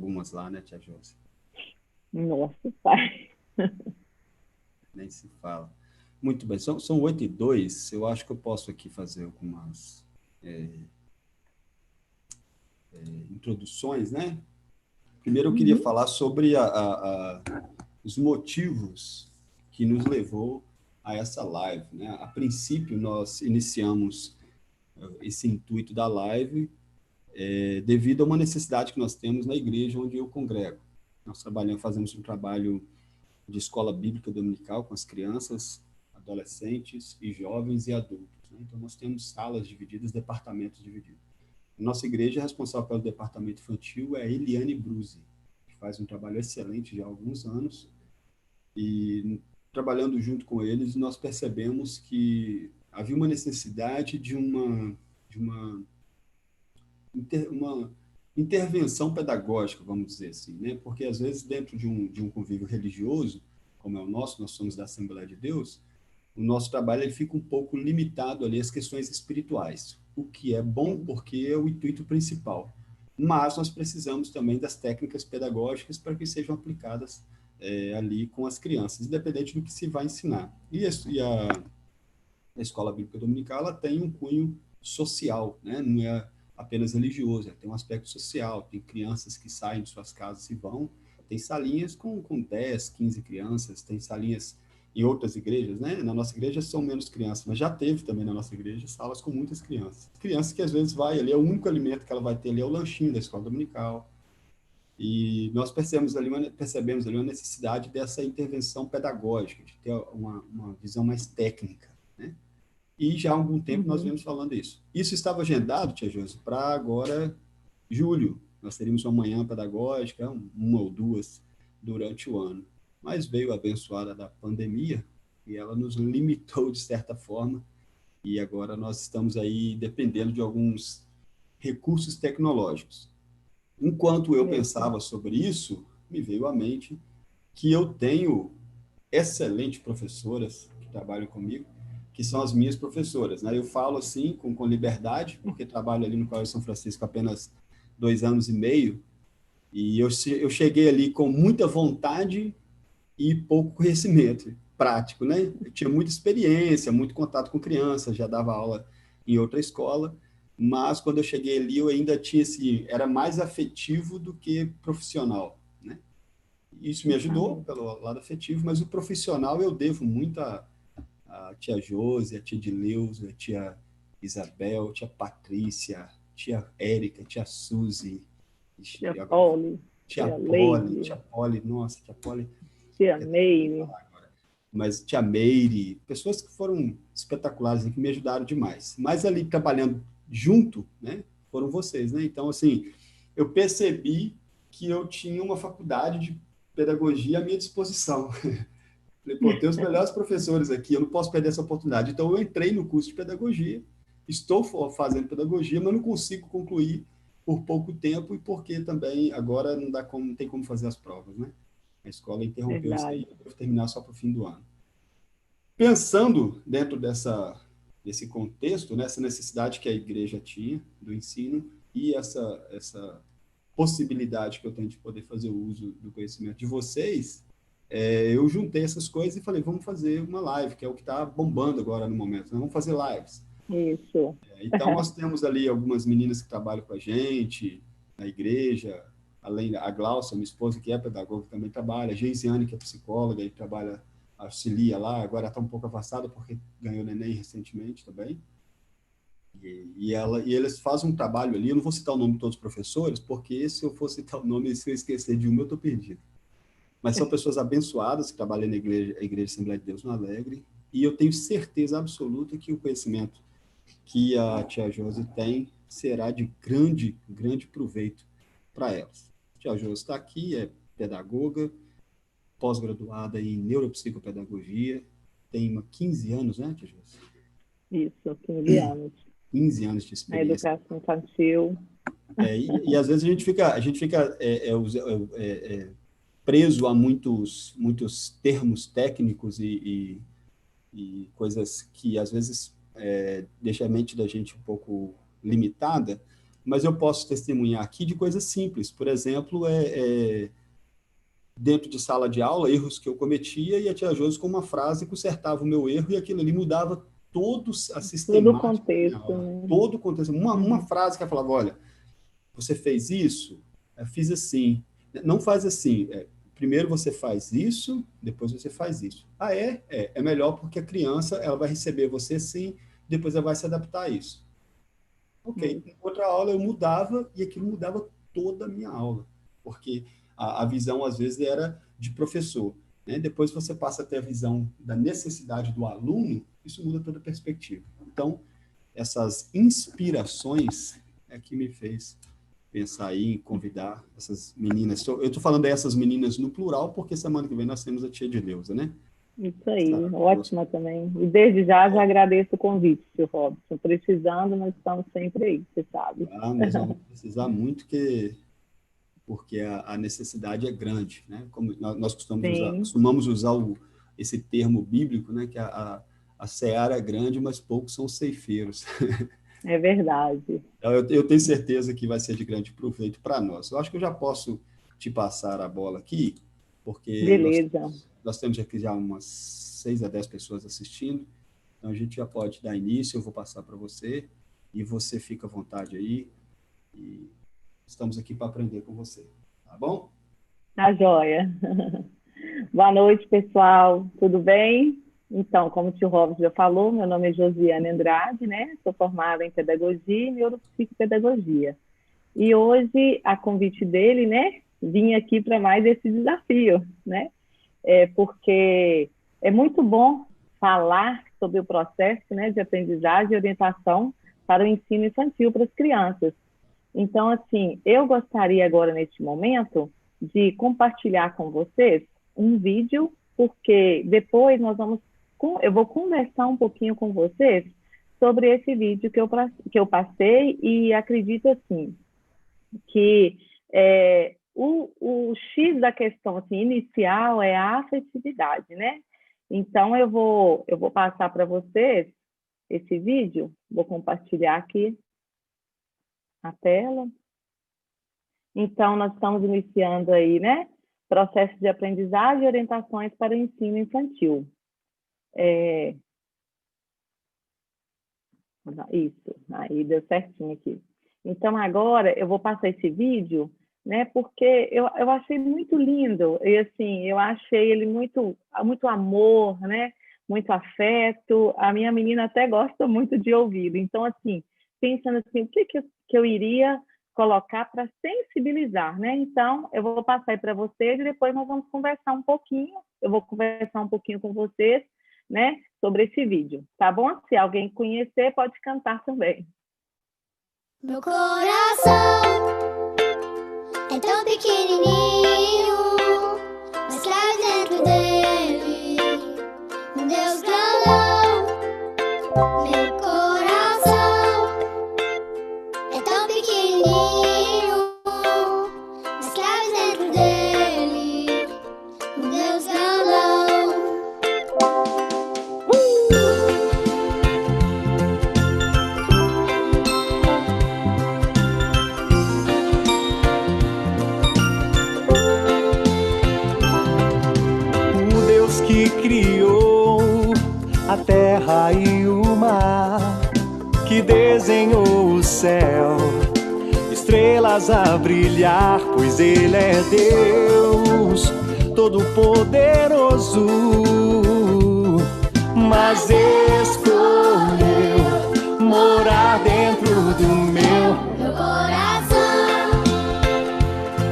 algumas lá, né, tia Josi? Nossa, pai. Nem se fala. Muito bem, são 8h02, eu acho que eu posso aqui fazer algumas introduções, né? Primeiro eu queria Uhum. falar sobre os motivos que nos levou a essa live, né? A princípio, nós iniciamos esse intuito da live devido a uma necessidade que nós temos na igreja onde eu congrego. Nós fazemos um trabalho de escola bíblica dominical com as crianças, adolescentes e jovens e adultos, né? Então, nós temos salas divididas, departamentos divididos. Nossa igreja responsável pelo departamento infantil é a Eliane Bruzi, que faz um trabalho excelente já há alguns anos. E trabalhando junto com eles, nós percebemos que havia uma necessidade de uma intervenção pedagógica, vamos dizer assim, né? Porque às vezes dentro de um convívio religioso, como é o nosso, nós somos da Assembleia de Deus, o nosso trabalho ele fica um pouco limitado ali às questões espirituais, o que é bom Sim. porque é o intuito principal. Mas nós precisamos também das técnicas pedagógicas para que sejam aplicadas ali com as crianças, independente do que se vai ensinar. A Escola Bíblica Dominical ela tem um cunho social, né? Não é apenas religioso, tem um aspecto social, tem crianças que saem de suas casas e vão, tem salinhas com 10, 15 crianças, tem salinhas em outras igrejas, né? Na nossa igreja são menos crianças, mas já teve também na nossa igreja salas com muitas crianças. Crianças que às vezes vai ali, é o único alimento que ela vai ter ali é o lanchinho da escola dominical. E nós percebemos ali uma necessidade dessa intervenção pedagógica, de ter uma visão mais técnica, né? E já há algum tempo nós Uhum. vemos falando isso. Isso estava agendado, tia Josi, para agora, julho. Nós teríamos uma manhã pedagógica, uma ou duas, durante o ano. Mas veio a abençoada da pandemia e ela nos limitou de certa forma. E agora nós estamos aí dependendo de alguns recursos tecnológicos. Enquanto eu Isso. pensava sobre isso, me veio à mente que eu tenho excelentes professoras que trabalham comigo, que são as minhas professoras, né? Eu falo assim com liberdade, porque trabalho ali no Colégio São Francisco há apenas 2 anos e meio, e eu cheguei ali com muita vontade e pouco conhecimento prático, né? Eu tinha muita experiência, muito contato com crianças, já dava aula em outra escola, mas quando eu cheguei ali eu ainda tinha era mais afetivo do que profissional, né? Isso me ajudou Amém. pelo lado afetivo, mas o profissional eu devo muito a tia Josi, a tia Dileuza, a tia Isabel, a tia Patrícia, a tia Érica, a tia Suzy, Tia e agora Polly, tia Leide, tia Polly, nossa, tia Polly, tia é terrível Meire. falar agora. Mas tia Meire, pessoas que foram espetaculares, que me ajudaram demais. Mas ali trabalhando junto, né, foram vocês, né? Então, assim, eu percebi que eu tinha uma faculdade de pedagogia à minha disposição. Falei, pô, tem os melhores professores aqui, eu não posso perder essa oportunidade. Então, eu entrei no curso de pedagogia, estou fazendo pedagogia, mas não consigo concluir por pouco tempo e porque também agora não tem como fazer as provas, né? A escola interrompeu isso aí, Verdade. eu devo terminar só para o fim do ano. Pensando dentro desse contexto, nessa necessidade que a igreja tinha do ensino e essa possibilidade que eu tenho de poder fazer o uso do conhecimento de vocês, eu juntei essas coisas e falei, vamos fazer uma live, que é o que está bombando agora no momento, né? Vamos fazer lives. Isso. Então, nós temos ali algumas meninas que trabalham com a gente na igreja, além a Glaucia, minha esposa, que é pedagoga, também trabalha, a Geisiane, que é psicóloga, e trabalha, auxilia lá, agora está um pouco afastada porque ganhou neném recentemente também. E eles fazem um trabalho ali, eu não vou citar o nome de todos os professores, porque se eu for citar o nome, se eu esquecer de um, eu estou perdido. Mas são pessoas abençoadas que trabalham na igreja, a Igreja Assembleia de Deus no Alegre, e eu tenho certeza absoluta que o conhecimento que a tia Josi tem será de grande, grande proveito para elas. A tia Josi está aqui, é pedagoga, pós-graduada em neuropsicopedagogia, tem 15 anos, né, tia Josi? Isso, 15 anos. 15 anos de Na experiência. educação infantil. E às vezes a gente fica preso a muitos termos técnicos e coisas que às vezes deixa a mente da gente um pouco limitada, mas eu posso testemunhar aqui de coisas simples. Por exemplo, dentro de sala de aula, erros que eu cometia, e a tia Josi, com uma frase, consertava o meu erro, e aquilo ali mudava todo a sistemática. Todo o contexto, né? Todo o contexto. Uma frase que ela falava, olha, você fez isso? Eu fiz assim. Não faz assim. Primeiro você faz isso, depois você faz isso. Ah, é? É melhor porque a criança ela vai receber você assim, depois ela vai se adaptar a isso. Ok. Em outra aula eu mudava, e aquilo mudava toda a minha aula. Porque a visão, às vezes, era de professor, né? Depois você passa a ter a visão da necessidade do aluno, isso muda toda a perspectiva. Então, essas inspirações é que me fez pensar aí em convidar essas meninas. Eu estou falando dessas meninas no plural, porque semana que vem nós temos a tia de Leusa, né? Isso aí, ótima também. E desde já agradeço o convite, Sr. Robson. Precisando, nós estamos sempre aí, você sabe. Nós vamos precisar muito, porque a necessidade é grande, né? Como nós costumamos usar esse termo bíblico, né? Que a seara é grande, mas poucos são ceifeiros. É verdade. Eu tenho certeza que vai ser de grande proveito para nós. Eu acho que eu já posso te passar a bola aqui, porque beleza. Nós temos aqui já umas 6 a 10 pessoas assistindo, então a gente já pode dar início, eu vou passar para você, e você fica à vontade aí, e estamos aqui para aprender com você, tá bom? Tá joia. Boa noite, pessoal, tudo bem? Então, como o tio Robson já falou, meu nome é Josiane Andrade, né? Sou formada em Pedagogia e Neuropsicopedagogia. E hoje, a convite dele, né? Vim aqui para mais esse desafio, né? Porque é muito bom falar sobre o processo, né, de aprendizagem e orientação para o ensino infantil para as crianças. Então, assim, eu gostaria agora, neste momento, de compartilhar com vocês um vídeo, porque depois eu vou conversar um pouquinho com vocês sobre esse vídeo que eu passei, e acredito, assim, que o X da questão assim, inicial é a afetividade, né? Então, eu vou passar para vocês esse vídeo, vou compartilhar aqui a tela. Então, nós estamos iniciando aí, né? Processo de aprendizagem e orientações para o ensino infantil. Isso, aí deu certinho aqui. Então, agora eu vou passar esse vídeo, né? Porque eu achei muito lindo, e assim, eu achei ele muito amor, né? Muito afeto. A minha menina até gosta muito de ouvi-lo. Então, assim, pensando assim, o que eu iria colocar para sensibilizar, né? Então, eu vou passar aí para vocês e depois nós vamos conversar um pouquinho. Eu vou conversar um pouquinho com vocês, né? Sobre esse vídeo, tá bom? Se alguém conhecer, pode cantar também. Meu coração é tão pequenininho, mas cabe dentro dele um Deus grandão. Meu coração é tão pequenininho, mas cabe dentro dele um Deus grandão. Que criou a terra e o mar, que desenhou o céu, estrelas a brilhar, pois Ele é Deus Todo-Poderoso, mas escolheu morar dentro do meu coração.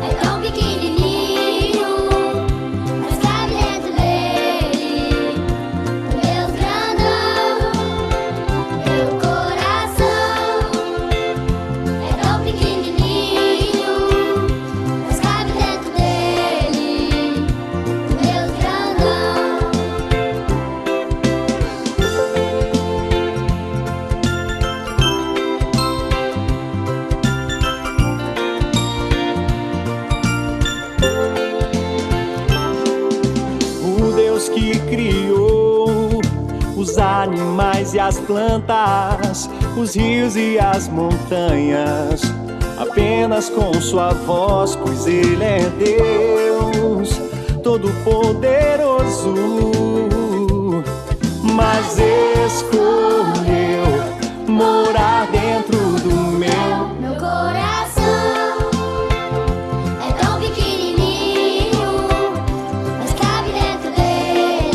É tão pequenininho, mas cabe dentro dele um Deus grandão. Meu coração é tão pequenininho, mas cabe dentro dele um Deus grandão. O Deus que criou os animais e as plantas, os rios e as montanhas, apenas com sua voz, pois Ele é Deus Todo-Poderoso, mas escolheu morar dentro do Meu coração é tão pequenininho, mas cabe dentro dele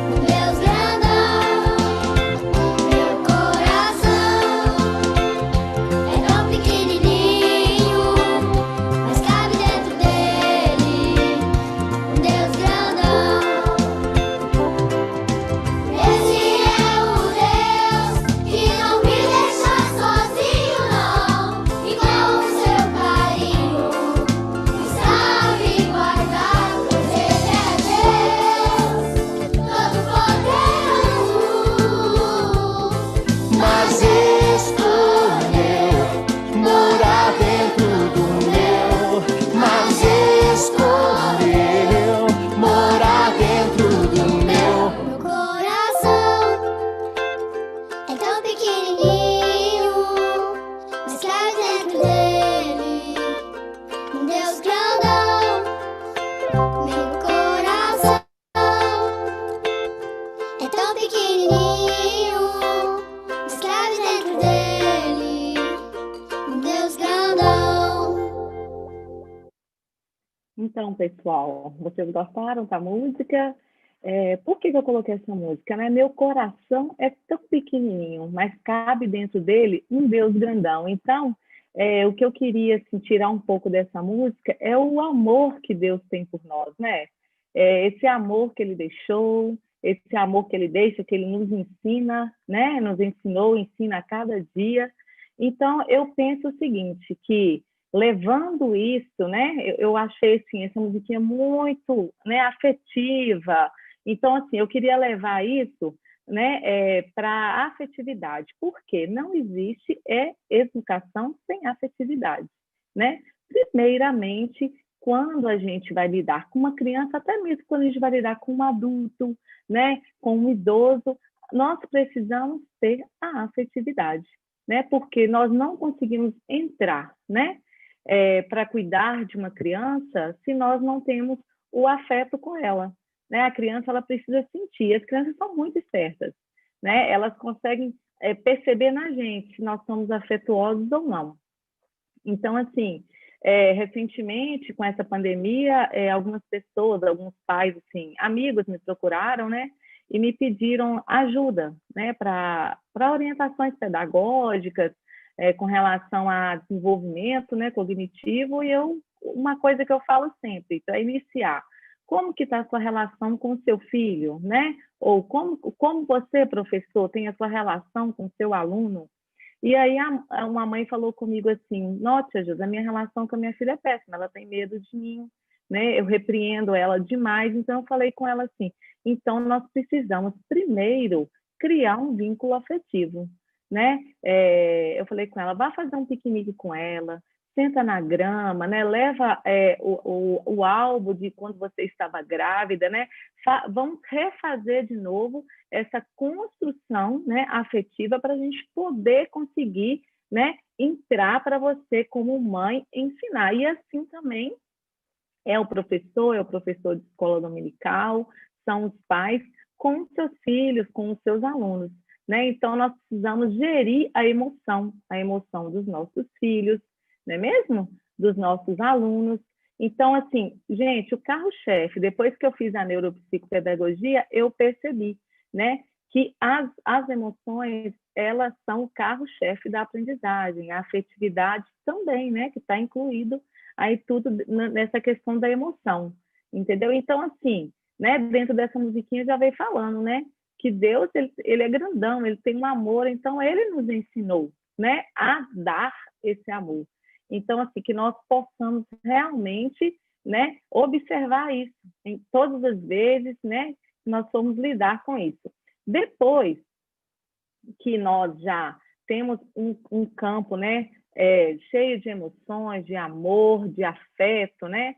um Deus grandão. Meu coração é tão pequenininho, mas cabe dentro dele um Deus grandão. Esse é o Deus que não me deixa sozinho, não. E com o seu carinho me sabe guardar, pois Ele é Deus Todo-Poderoso. mas escolheu morar dentro do meu, mas escolheu morar dentro do meu. Meu coração é tão pequenininho, mas cabe dentro dele um Deus grandão. Meu coração é tão pequenininho, mas cabe dentro dele um Deus grandão. Então, pessoal, vocês gostaram da música? Por que eu coloquei essa música, né? Meu coração é tão pequenininho, mas cabe dentro dele um Deus grandão. Então, o que eu queria assim, tirar um pouco dessa música é o amor que Deus tem por nós, né? Esse amor que Ele deixou, esse amor que Ele deixa, que Ele nos ensina, né? Nos ensinou, ensina a cada dia. Então, eu penso o seguinte, que levando isso, né? Eu achei assim, essa musiquinha muito, né, afetiva. Então, assim, eu queria levar isso, né, para a afetividade. Porque não existe educação sem afetividade, né? Primeiramente, quando a gente vai lidar com uma criança, até mesmo quando a gente vai lidar com um adulto, né, com um idoso, nós precisamos ter a afetividade, né? Porque nós não conseguimos entrar, né, para cuidar de uma criança se nós não temos o afeto com ela, né? A criança ela precisa sentir. As crianças são muito espertas, né? Elas conseguem perceber na gente se nós somos afetuosos ou não. Então, assim, recentemente, com essa pandemia, algumas pessoas, alguns pais, assim, amigos me procuraram, né? E me pediram ajuda, né? Para orientações pedagógicas, com relação a desenvolvimento, né, cognitivo. E uma coisa que eu falo sempre, para iniciar, como que está a sua relação com o seu filho, né? Ou como você, professor, tem a sua relação com o seu aluno? E aí uma mãe falou comigo assim, nossa, Júlia, a minha relação com a minha filha é péssima, ela tem medo de mim, né? Eu repreendo ela demais. Então eu falei com ela assim, então nós precisamos primeiro criar um vínculo afetivo, né? Eu falei com ela, vá fazer um piquenique com ela, senta na grama, né? Leva o álbum de quando você estava grávida, né? Vamos refazer de novo essa construção, né, afetiva para a gente poder conseguir, né, entrar para você como mãe ensinar. E assim também é o professor de escola dominical, são os pais com os seus filhos, com os seus alunos, né? Então nós precisamos gerir a emoção dos nossos filhos, não é mesmo? Dos nossos alunos. Então, assim, gente, o carro-chefe, depois que eu fiz a neuropsicopedagogia, eu percebi, né, que as emoções, elas são o carro-chefe da aprendizagem, a afetividade também, né, que está incluído aí tudo nessa questão da emoção, entendeu? Então, assim, né, dentro dessa musiquinha já veio falando, né, que Deus, ele é grandão, ele tem um amor, então ele nos ensinou, né, a dar esse amor. Então, assim, que nós possamos realmente, né, observar isso em todas as vezes, né, que nós formos lidar com isso. Depois que nós já temos um campo, né, cheio de emoções, de amor, de afeto, né,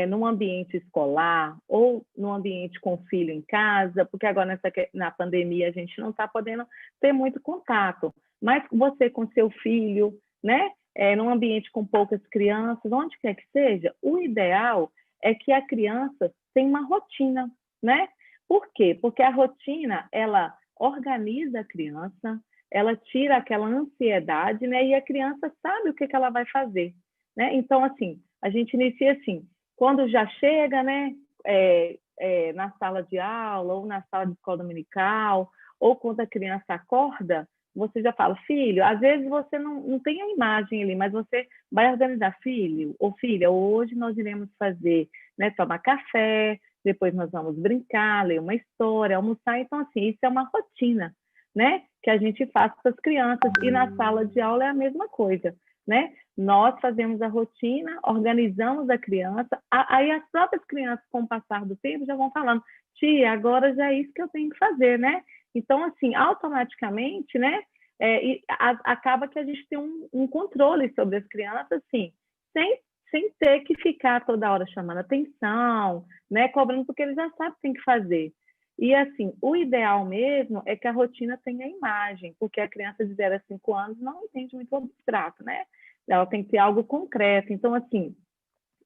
num ambiente escolar ou num ambiente com o filho em casa, porque agora na pandemia a gente não está podendo ter muito contato, mas você com seu filho, né, num ambiente com poucas crianças, onde quer que seja, o ideal é que a criança tenha uma rotina, né? Por quê? Porque a rotina, ela organiza a criança, ela tira aquela ansiedade, né? E a criança sabe o que ela vai fazer, né? Então, assim, a gente inicia assim, quando já chega, né? Na sala de aula, ou na sala de escola dominical, ou quando a criança acorda, você já fala, filho, às vezes você não tem a imagem ali, mas você vai organizar, filho ou filha, hoje nós iremos fazer, né, tomar café, depois nós vamos brincar, ler uma história, almoçar. Então, assim, isso é uma rotina, né, que a gente faz com as crianças, e na sala de aula é a mesma coisa, né? Nós fazemos a rotina, organizamos a criança, aí as próprias crianças, com o passar do tempo, já vão falando, tia, agora já é isso que eu tenho que fazer, né? Então, assim, automaticamente, né, acaba que a gente tem um controle sobre as crianças, assim, sem ter que ficar toda hora chamando atenção, né, cobrando, porque eles já sabem o que tem que fazer. E, assim, o ideal mesmo é que a rotina tenha imagem, porque a criança de 0 a 5 anos não entende muito abstrato, né? Ela tem que ter algo concreto. Então, assim,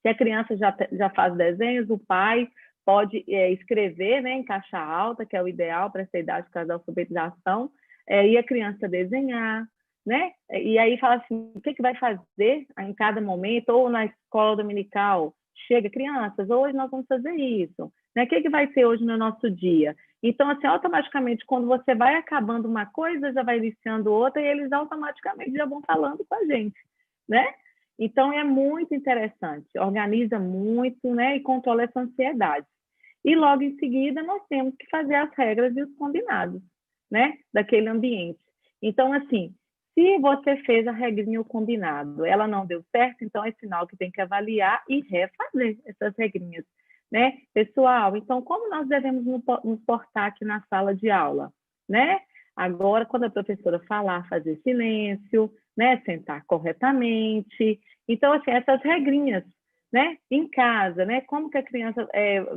se a criança já faz desenhos, o pai pode escrever, né, em caixa alta, que é o ideal para essa idade, por causa da alfabetização, e a criança desenhar, né? E aí fala assim, o que vai fazer em cada momento, ou na escola dominical, chega, crianças, hoje nós vamos fazer isso, né? O que vai ser hoje no nosso dia? Então, assim, automaticamente, quando você vai acabando uma coisa, já vai iniciando outra, e eles automaticamente já vão falando com a gente, né? Então, é muito interessante, organiza muito, né, e controla essa ansiedade. E logo em seguida, nós temos que fazer as regras e os combinados, né, daquele ambiente. Então, assim, se você fez a regrinha ou combinado, ela não deu certo, então é sinal que tem que avaliar e refazer essas regrinhas, né? Pessoal, então, como nós devemos nos portar aqui na sala de aula, né? Agora, quando a professora falar, fazer silêncio, né, sentar corretamente. Então, assim, essas regrinhas, né, em casa, né, como que a criança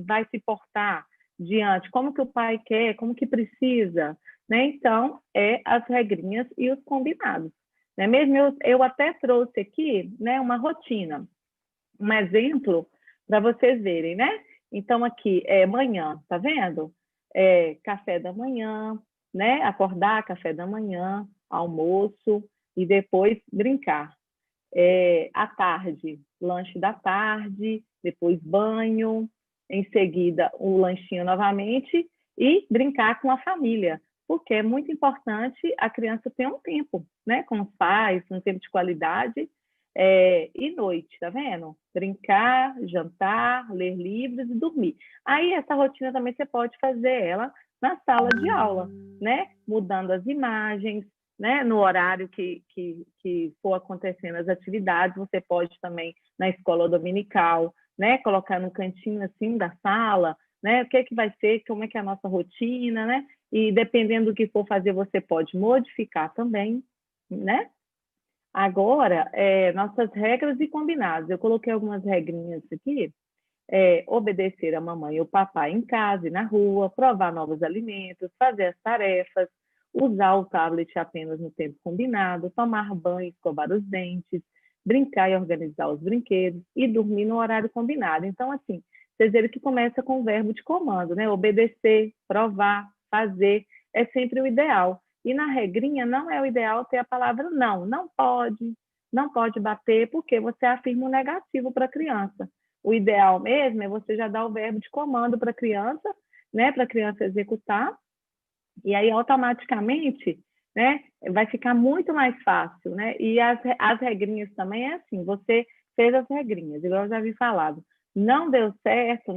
vai se portar diante, como que o pai quer, como que precisa, né? Então, as regrinhas e os combinados. Né? Mesmo eu até trouxe aqui, né, uma rotina, um exemplo para vocês verem, né? Então, aqui é manhã, tá vendo? Café da manhã, né? Acordar, café da manhã, almoço e depois brincar. À tarde, lanche da tarde, depois banho, em seguida o lanchinho novamente e brincar com a família, porque é muito importante a criança ter um tempo, né, com os pais, um tempo de qualidade, e noite, tá vendo? Brincar, jantar, ler livros e dormir. Aí essa rotina também você pode fazer ela na sala de aula, né? Mudando as imagens, né? No horário que for acontecendo as atividades, você pode também na escola dominical, né? Colocar no cantinho assim da sala, né? O que vai ser, como é que é a nossa rotina, né? E dependendo do que for fazer, você pode modificar também, né? Agora, nossas regras e combinados. Eu coloquei algumas regrinhas aqui. Obedecer a mamãe e o papai em casa e na rua, provar novos alimentos, fazer as tarefas, usar o tablet apenas no tempo combinado, tomar banho, escovar os dentes, brincar e organizar os brinquedos e dormir no horário combinado. Então, assim, vocês viram que começa com o verbo de comando, né? Obedecer, provar, fazer, é sempre o ideal. E na regrinha não é o ideal ter a palavra não. Não pode bater, porque você afirma um negativo para a criança. O ideal mesmo é você já dar o verbo de comando para a criança, né? Para a criança executar, e aí automaticamente, né, vai ficar muito mais fácil, né? E as regrinhas também é assim, você fez as regrinhas, igual eu já havia falado, não deu certo,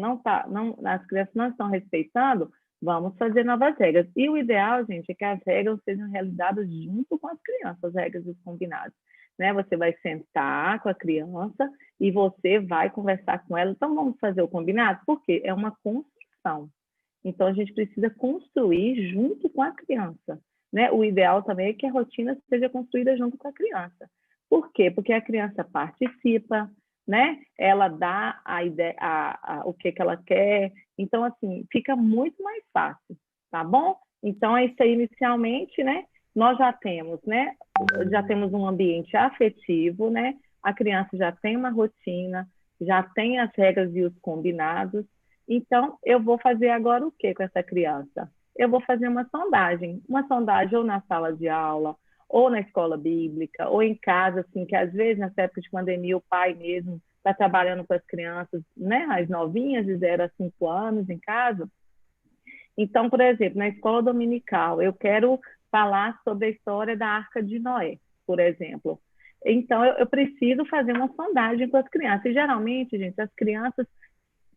as crianças não estão respeitando, vamos fazer novas regras. E o ideal, gente, é que as regras sejam realizadas junto com as crianças, as regras e os combinados. Né? Você vai sentar com a criança e você vai conversar com ela. Então, vamos fazer o combinado? Porque é uma construção. Então, a gente precisa construir junto com a criança. Né? O ideal também é que a rotina seja construída junto com a criança. Por quê? Porque a criança participa, né? Ela dá a ideia, o que ela quer. Então, assim, fica muito mais fácil, tá bom? Então, é isso aí inicialmente, né? nós já temos, né? Já temos um ambiente afetivo, né? A criança já tem uma rotina, já tem as regras e os combinados. Então, eu vou fazer agora o que com essa criança? Eu vou fazer uma sondagem ou na sala de aula, ou na escola bíblica, ou em casa, assim, que às vezes, nessa época de pandemia, o pai mesmo está trabalhando com as crianças, né, as novinhas, de 0 a 5 anos em casa. Então, por exemplo, na escola dominical, eu quero falar sobre a história da Arca de Noé, por exemplo. Então, eu preciso fazer uma sondagem com as crianças. E, geralmente, gente, as crianças,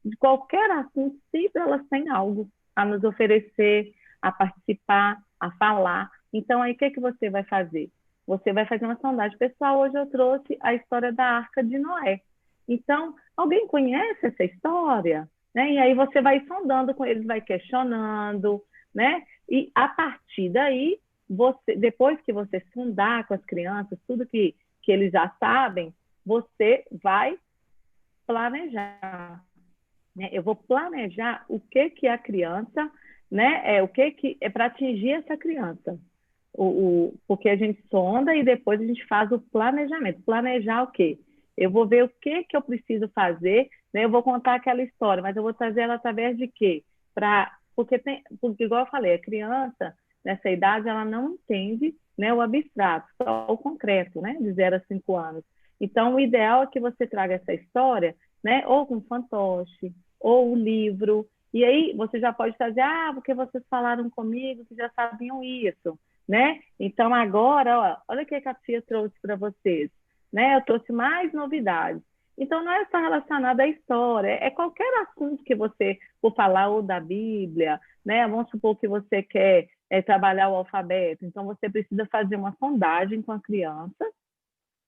de qualquer assunto, sempre elas têm algo a nos oferecer, a participar, a falar. Então, aí, o que você vai fazer? Você vai fazer uma sondagem. Pessoal, hoje eu trouxe a história da Arca de Noé. Então, alguém conhece essa história? Né? E aí você vai sondando com eles, vai questionando, né? E a partir daí, depois que você sondar com as crianças, tudo que eles já sabem, você vai planejar. Né? Eu vou planejar o que a criança, né? O que é para atingir essa criança. Porque a gente sonda e depois a gente faz o planejamento. Planejar o quê? Eu vou ver o que eu preciso fazer, né? Eu vou contar aquela história, mas eu vou trazer ela através de quê? Porque, igual eu falei, a criança, nessa idade, ela não entende, né, o abstrato, só o concreto, né, de 0 a 5 anos. Então, o ideal é que você traga essa história, né, ou com fantoche, ou o livro, e aí você já pode trazer, porque vocês falaram comigo que já sabiam isso, né? Então, agora, olha o que a Tia trouxe para vocês, né? Eu trouxe mais novidades. Então, não é só relacionado à história, é qualquer assunto que você for falar, ou da Bíblia, né? Vamos supor que você quer trabalhar o alfabeto, então você precisa fazer uma sondagem com a criança,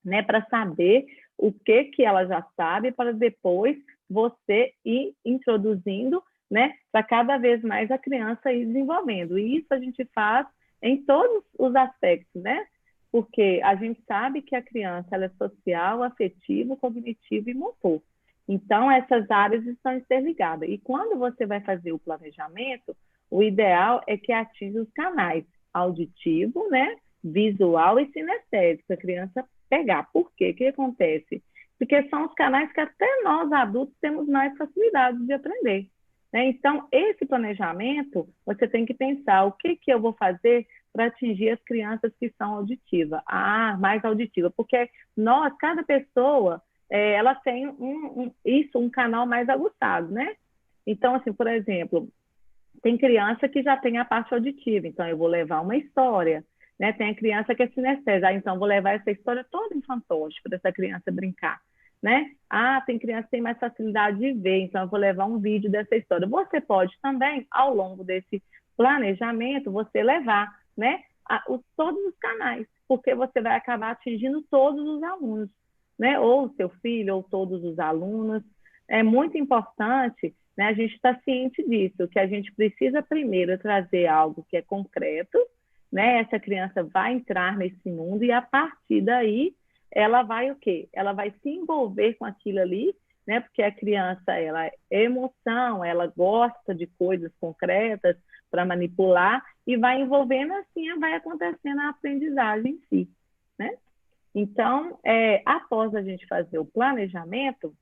né? Para saber o que ela já sabe, para depois você ir introduzindo, né? Para cada vez mais a criança ir desenvolvendo. E isso a gente faz em todos os aspectos, né? Porque a gente sabe que a criança ela é social, afetivo, cognitivo e motor. Então, essas áreas estão interligadas. E quando você vai fazer o planejamento, o ideal é que atinja os canais auditivo, né, visual e sinestésico, para a criança pegar. Por quê? O que acontece? Porque são os canais que até nós, adultos, temos mais facilidade de aprender. Né? Então, esse planejamento, você tem que pensar o que eu vou fazer para atingir as crianças que são auditivas. Mais auditiva, porque cada pessoa, ela tem um canal mais aguçado, né? Então, assim, por exemplo, tem criança que já tem a parte auditiva, então eu vou levar uma história, né? Tem a criança que é sinestésica, então vou levar essa história toda em fantoche para essa criança brincar, né? Tem criança que tem mais facilidade de ver, então eu vou levar um vídeo dessa história. Você pode também, ao longo desse planejamento, você levar, né, todos os canais, porque você vai acabar atingindo todos os alunos, né? Ou o seu filho, ou todos os alunos. É muito importante, né, a gente estar ciente disso, que a gente precisa primeiro trazer algo que é concreto, né? Essa criança vai entrar nesse mundo e a partir daí ela vai o quê? Ela vai se envolver com aquilo ali, né? Porque a criança, ela é emoção, ela gosta de coisas concretas para manipular e vai envolvendo, assim vai acontecendo a aprendizagem em si, né? Então, após a gente fazer o planejamento,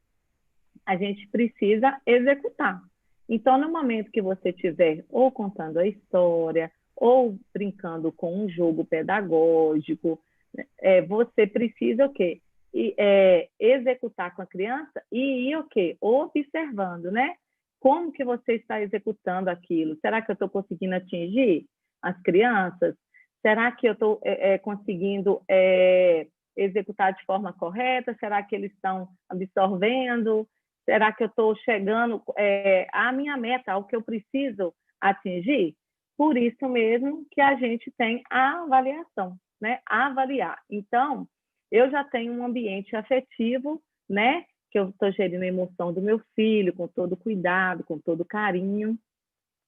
a gente precisa executar. Então, no momento que você estiver ou contando a história, ou brincando com um jogo pedagógico, você precisa o quê? Executar com a criança e ir o quê? Observando, né? Como que você está executando aquilo? Será que eu estou conseguindo atingir as crianças? Será que eu estou conseguindo executar de forma correta? Será que eles estão absorvendo? Será que eu estou chegando à minha meta, ao que eu preciso atingir? Por isso mesmo que a gente tem a avaliação, né? Avaliar. Então, eu já tenho um ambiente afetivo, né? Que eu estou gerindo a emoção do meu filho, com todo cuidado, com todo carinho.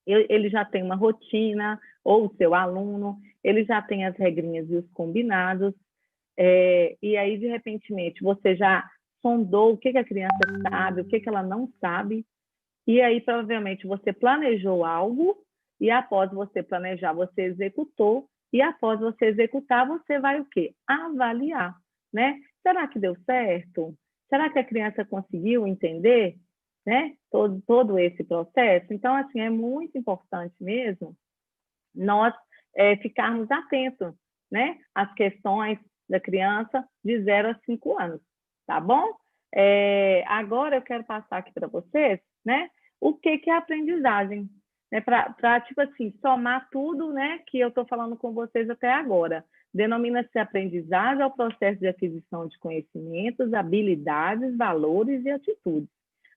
Ele já tem uma rotina, ou o seu aluno, ele já tem as regrinhas e os combinados, e aí, de repentemente, você já sondou o que a criança sabe, o que ela não sabe, e aí, provavelmente, você planejou algo, e após você planejar, você executou, E após você executar, você vai o quê? Avaliar, né? Será que deu certo? Será que a criança conseguiu entender, né? Todo esse processo? Então, assim, é muito importante mesmo nós ficarmos atentos, né? Às questões da criança de 0 a 5 anos, tá bom? Agora eu quero passar aqui para vocês, né? O que é aprendizagem? Para, tipo assim, somar tudo, né, que eu estou falando com vocês até agora. Denomina-se aprendizagem ao processo de aquisição de conhecimentos, habilidades, valores e atitudes,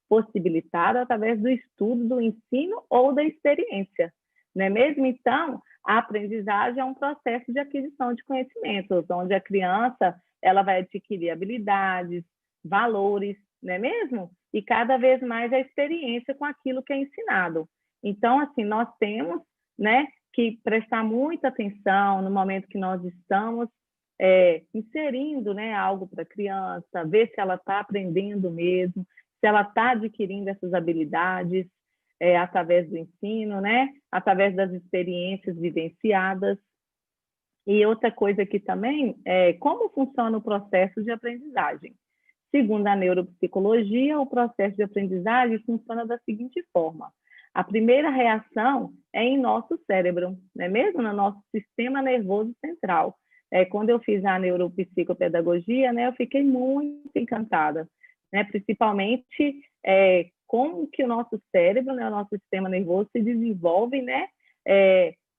possibilitado através do estudo, do ensino ou da experiência. Não é mesmo? Então, a aprendizagem é um processo de aquisição de conhecimentos, onde a criança ela vai adquirir habilidades, valores, não é mesmo? E cada vez mais a experiência com aquilo que é ensinado. Então, assim, nós temos, né, que prestar muita atenção no momento que nós estamos inserindo, né, algo para a criança, ver se ela está aprendendo mesmo, se ela está adquirindo essas habilidades através do ensino, né, através das experiências vivenciadas. E outra coisa aqui também é como funciona o processo de aprendizagem. Segundo a neuropsicologia, o processo de aprendizagem funciona da seguinte forma. A primeira reação é em nosso cérebro, não é mesmo? No nosso sistema nervoso central. Quando eu fiz a neuropsicopedagogia, né, eu fiquei muito encantada, né? Principalmente como que o nosso cérebro, né, o nosso sistema nervoso se desenvolve, né,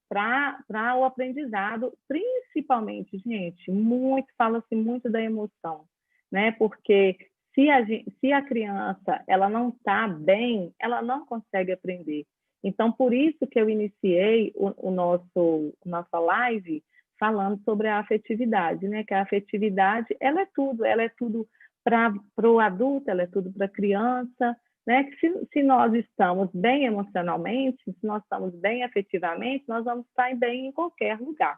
para o aprendizado, principalmente, gente, fala-se muito da emoção, né? Porque se a criança ela não está bem, ela não consegue aprender. Então, por isso que eu iniciei nossa live falando sobre a afetividade, né? Que a afetividade ela é tudo para o adulto, ela é tudo para a criança, né? Que se nós estamos bem emocionalmente, se nós estamos bem afetivamente, nós vamos estar bem em qualquer lugar.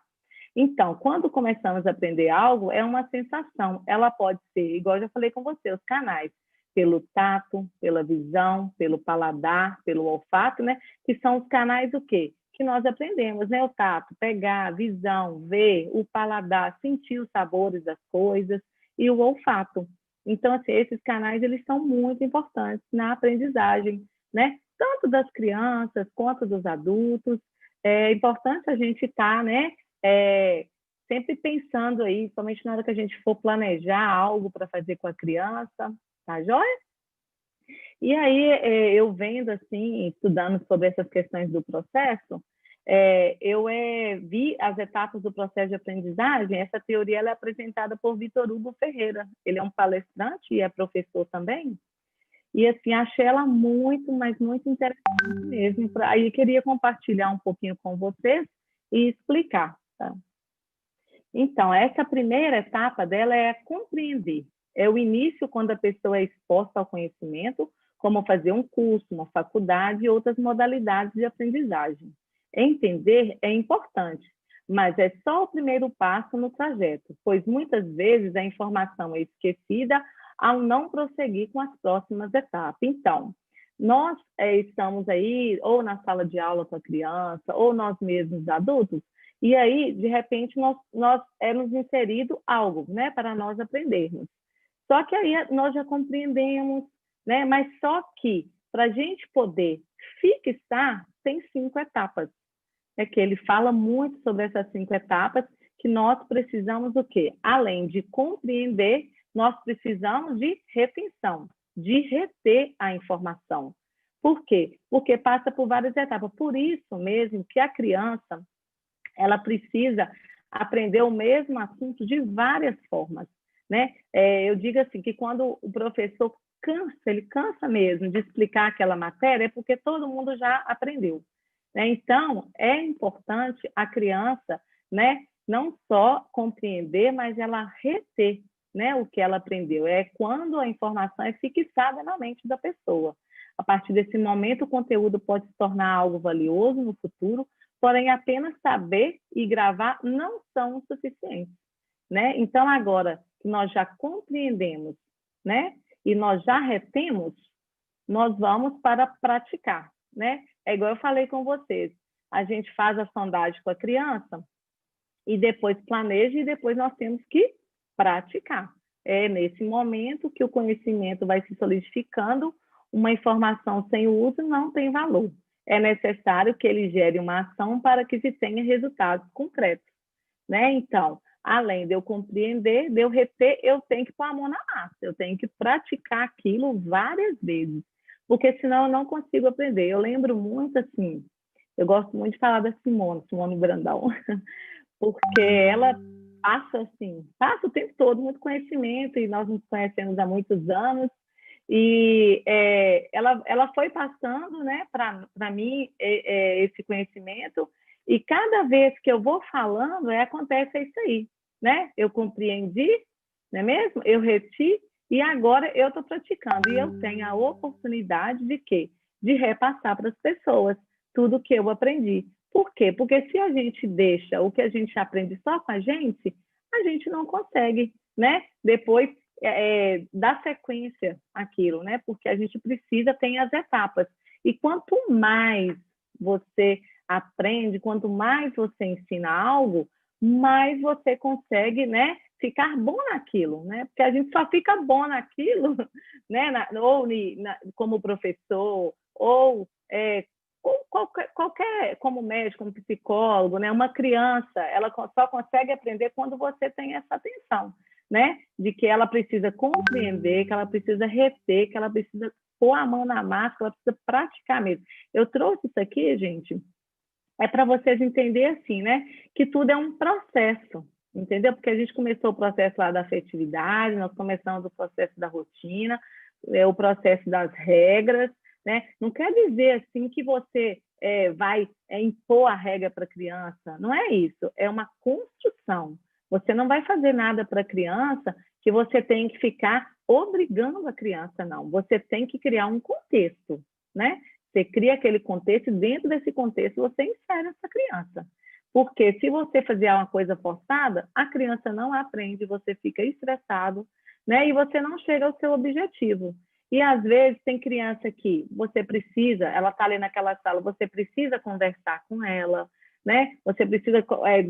Então, quando começamos a aprender algo, é uma sensação. Ela pode ser, igual eu já falei com você, os canais, pelo tato, pela visão, pelo paladar, pelo olfato, né? Que são os canais do quê? Que nós aprendemos, né? O tato, pegar, visão, ver, o paladar, sentir os sabores das coisas e o olfato. Então, assim, esses canais, eles são muito importantes na aprendizagem, né? Tanto das crianças quanto dos adultos. É importante a gente estar, né? Sempre pensando aí, somente na hora que a gente for planejar algo para fazer com a criança, tá joia? E aí, eu vendo, assim, estudando sobre essas questões do processo, eu vi as etapas do processo de aprendizagem. Essa teoria ela é apresentada por Vitor Hugo Ferreira. Ele é um palestrante e é professor também. E, assim, achei ela muito, mas muito interessante mesmo. Aí, queria compartilhar um pouquinho com vocês e explicar. Tá? Então, essa primeira etapa dela é compreender. É o início quando a pessoa é exposta ao conhecimento, como fazer um curso, uma faculdade e outras modalidades de aprendizagem. Entender é importante, mas é só o primeiro passo no trajeto, pois muitas vezes a informação é esquecida ao não prosseguir com as próximas etapas. Então, nós estamos aí ou na sala de aula com a criança, ou nós mesmos adultos, e aí, de repente, nós nos inserido algo, né, para nós aprendermos. Só que aí nós já compreendemos, né, mas só que para a gente poder fixar, tem 5 etapas. Que ele fala muito sobre essas 5 etapas, que nós precisamos do quê? Além de compreender, nós precisamos de retenção, de reter a informação. Por quê? Porque passa por várias etapas. Por isso mesmo que a criança ela precisa aprender o mesmo assunto de várias formas, né? Eu digo assim, que quando o professor ele cansa mesmo de explicar aquela matéria, é porque todo mundo já aprendeu, né? Então, é importante a criança, né, não só compreender, mas ela reter, né, o que ela aprendeu. É quando a informação é fixada na mente da pessoa. A partir desse momento, o conteúdo pode se tornar algo valioso no futuro, porém, apenas saber e gravar não são o suficiente, né? Então, agora que nós já compreendemos, né? E nós já retemos, nós vamos para praticar, né? É igual eu falei com vocês, a gente faz a sondagem com a criança e depois planeja, e depois nós temos que praticar. É nesse momento que o conhecimento vai se solidificando, uma informação sem uso não tem valor. É necessário que ele gere uma ação para que se tenha resultados concretos, né? Então, além de eu compreender, de eu reter, eu tenho que pôr a mão na massa, eu tenho que praticar aquilo várias vezes, porque senão eu não consigo aprender. Eu lembro muito, assim, eu gosto muito de falar da Simone Brandão, porque ela passa o tempo todo muito conhecimento, e nós nos conhecemos há muitos anos, e ela foi passando, né, para mim esse conhecimento, e cada vez que eu vou falando, acontece isso aí, né? Eu compreendi, não é mesmo? Eu reti, e agora eu estou praticando, e eu tenho a oportunidade de quê? De repassar para as pessoas tudo que eu aprendi. Por quê? Porque se a gente deixa o que a gente aprende só com a gente não consegue, né? Depois dar sequência àquilo, né? Porque a gente precisa, tem as etapas. E quanto mais você aprende, quanto mais você ensina algo, mais você consegue, né, ficar bom naquilo, né? Porque a gente só fica bom naquilo, né? Como professor, ou qualquer, como médico, como psicólogo, né? Uma criança, ela só consegue aprender quando você tem essa atenção, né? De que ela precisa compreender, que ela precisa reter, que ela precisa pôr a mão na massa, que ela precisa praticar mesmo. Eu trouxe isso aqui, gente, para vocês entenderem assim, né? Que tudo é um processo, entendeu? Porque a gente começou o processo lá da afetividade, nós começamos o processo da rotina, o processo das regras, né? Não quer dizer assim que você vai impor a regra para a criança, não é isso, é uma construção. Você não vai fazer nada para a criança que você tem que ficar obrigando a criança, não. Você tem que criar um contexto, né? Você cria aquele contexto, e dentro desse contexto você insere essa criança. Porque se você fizer uma coisa forçada, a criança não aprende, você fica estressado, né? E você não chega ao seu objetivo. E às vezes tem criança que você precisa, ela está ali naquela sala, você precisa conversar com ela, né? Você precisa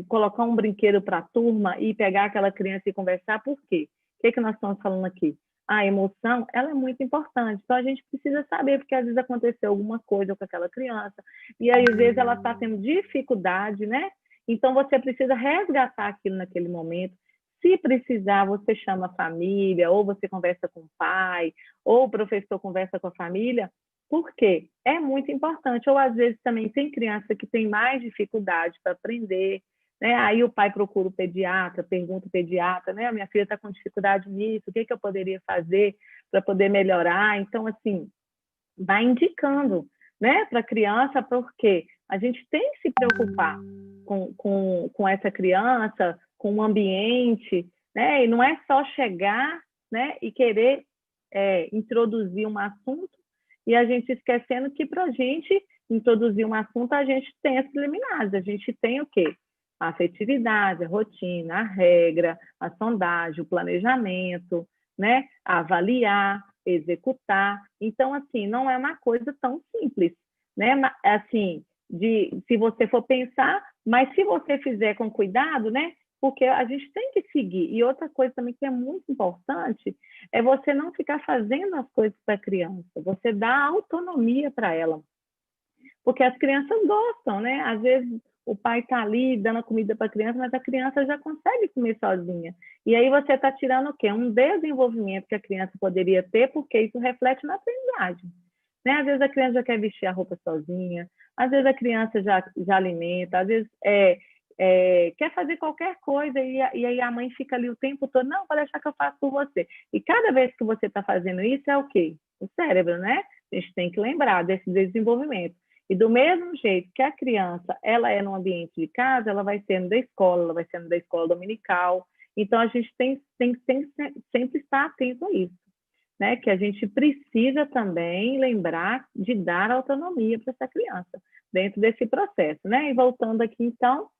colocar um brinquedo para a turma e pegar aquela criança e conversar. Por quê? O que nós estamos falando aqui? A emoção, ela é muito importante. Então, a gente precisa saber, porque às vezes aconteceu alguma coisa com aquela criança, e aí, às vezes ela está tendo dificuldade, né? Então, você precisa resgatar aquilo naquele momento. Se precisar, você chama a família, ou você conversa com o pai, ou o professor conversa com a família, porque é muito importante. Ou, às vezes, também tem criança que tem mais dificuldade para aprender, né? Aí o pai procura o pediatra, pergunta o pediatra, né? Minha filha está com dificuldade nisso, o que eu poderia fazer para poder melhorar? Então, assim, vai indicando, né, para a criança, porque a gente tem que se preocupar com essa criança, com o ambiente, né? E não é só chegar, né, e querer introduzir um assunto, e a gente esquecendo que para a gente introduzir um assunto, a gente tem as preliminares, a gente tem o quê? A afetividade, a rotina, a regra, a sondagem, o planejamento, né? Avaliar, executar. Então, assim, não é uma coisa tão simples, né? Assim, se você for pensar, mas se você fizer com cuidado, né? Porque a gente tem que seguir. E outra coisa também que é muito importante é você não ficar fazendo as coisas para a criança, você dá autonomia para ela. Porque as crianças gostam, né? Às vezes o pai está ali dando a comida para a criança, mas a criança já consegue comer sozinha. E aí você está tirando o quê? Um desenvolvimento que a criança poderia ter, porque isso reflete na aprendizagem. Né? Às vezes a criança já quer vestir a roupa sozinha, às vezes a criança já alimenta, às vezes quer fazer qualquer coisa, e aí a mãe fica ali o tempo todo, não, pode deixar que eu faço por você. E cada vez que você está fazendo isso, é o quê? O cérebro, né? A gente tem que lembrar desse desenvolvimento. E do mesmo jeito que a criança, ela é no ambiente de casa, ela vai sendo da escola, ela vai sendo da escola dominical. Então, a gente tem que sempre estar atento a isso, né? Que a gente precisa também lembrar de dar autonomia para essa criança dentro desse processo, né? E voltando aqui, então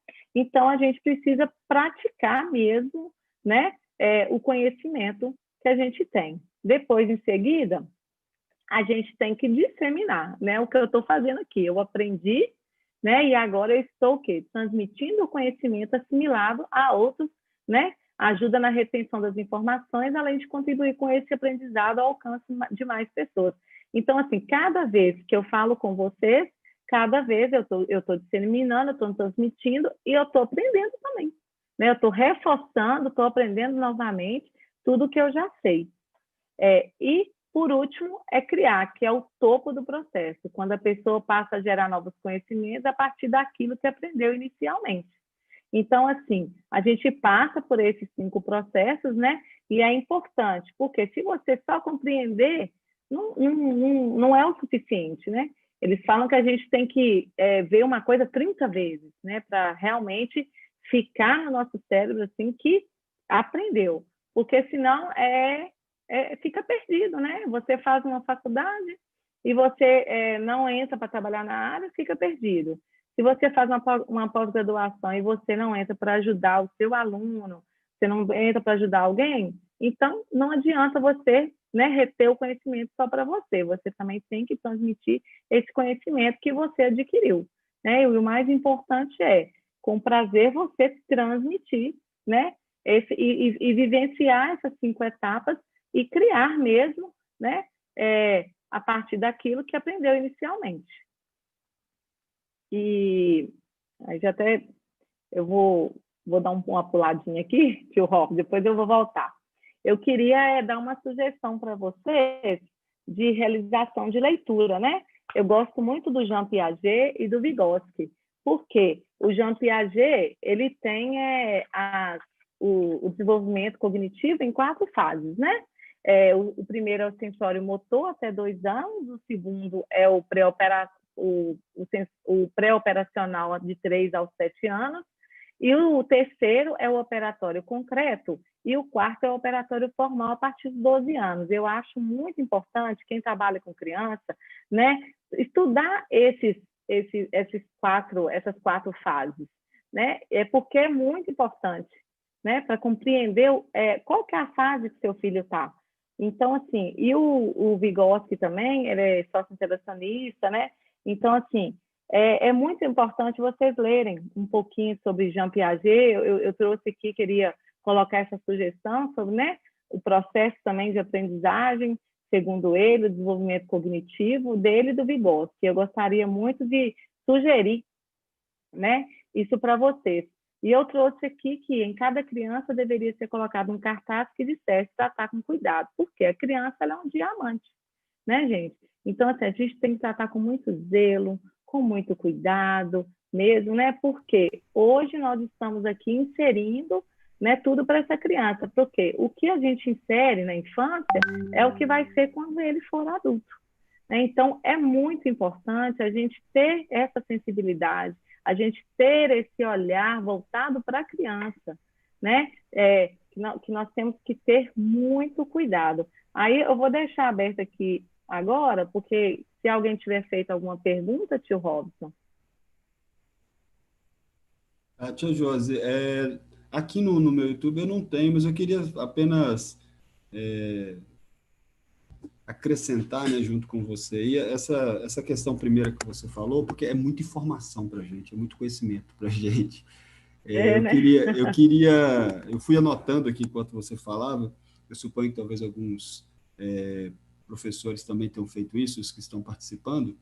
a gente precisa praticar mesmo, né? O conhecimento que a gente tem. Depois, em seguida, a gente tem que disseminar, né? O que eu estou fazendo aqui. Eu aprendi, né? E agora eu estou o quê? Transmitindo o conhecimento assimilado a outros, né? Ajuda na retenção das informações, além de contribuir com esse aprendizado ao alcance de mais pessoas. Então, assim, cada vez que eu falo com vocês, cada vez eu tô disseminando, eu estou transmitindo e eu estou aprendendo também, né? Eu estou reforçando, estou aprendendo novamente tudo que eu já sei. E, por último, é criar, que é o topo do processo, quando a pessoa passa a gerar novos conhecimentos a partir daquilo que aprendeu inicialmente. Então, assim, a gente passa por esses 5 processos, né? E é importante, porque se você só compreender, não é o suficiente, né? Eles falam que a gente tem que ver uma coisa 30 vezes, né? Para realmente ficar no nosso cérebro, assim, que aprendeu. Porque senão fica perdido, né? Você faz uma faculdade e você não entra para trabalhar na área, fica perdido. Se você faz uma pós-graduação e você não entra para ajudar o seu aluno, você não entra para ajudar alguém, então não adianta você, né, reter o conhecimento só para você. Você também tem que transmitir esse conhecimento que você adquiriu, né? E o mais importante é, com prazer, você transmitir, né, e vivenciar essas 5 etapas e criar mesmo, né, a partir daquilo que aprendeu inicialmente. E aí já até eu vou dar uma puladinha aqui, tio Rob, depois eu vou voltar. Eu queria dar uma sugestão para vocês de realização de leitura, né? Eu gosto muito do Jean Piaget e do Vygotsky, porque o Jean Piaget ele tem o desenvolvimento cognitivo em 4 fases, né? O primeiro é o sensório motor, até 2 anos, o segundo é o pré-operacional de 3 aos 7 anos, e o terceiro é o operatório concreto, e o quarto é o operatório formal a partir dos 12 anos. Eu acho muito importante, quem trabalha com criança, né, estudar essas 4 fases, né, porque é muito importante, né, para compreender qual que é a fase que seu filho está. Então, assim, e o Vygotsky também, ele é sócio-interacionista, né? Então, assim, é muito importante vocês lerem um pouquinho sobre Jean Piaget. Eu trouxe aqui, queria colocar essa sugestão sobre, né, o processo também de aprendizagem, segundo ele, o desenvolvimento cognitivo dele e do Vygotsky. Eu gostaria muito de sugerir, né, isso para vocês. E eu trouxe aqui que em cada criança deveria ser colocado um cartaz que dissesse tratar com cuidado, porque a criança ela é um diamante, né, gente? Então, assim, a gente tem que tratar com muito zelo, com muito cuidado mesmo, né? Porque hoje nós estamos aqui inserindo, né, tudo para essa criança, porque o que a gente insere na infância é o que vai ser quando ele for adulto, né? Então, é muito importante a gente ter essa sensibilidade, a gente ter esse olhar voltado para a criança, né? Que nós temos que ter muito cuidado. Aí eu vou deixar aberto aqui agora, porque se alguém tiver feito alguma pergunta, tio Robson. Tia Josi, aqui no meu YouTube eu não tenho, mas eu queria apenas acrescentar, né, junto com você, e essa questão primeira que você falou, porque é muita informação para a gente, é muito conhecimento para a gente. Né? Eu fui anotando aqui enquanto você falava, eu suponho que talvez alguns professores também tenham feito isso, os que estão participando.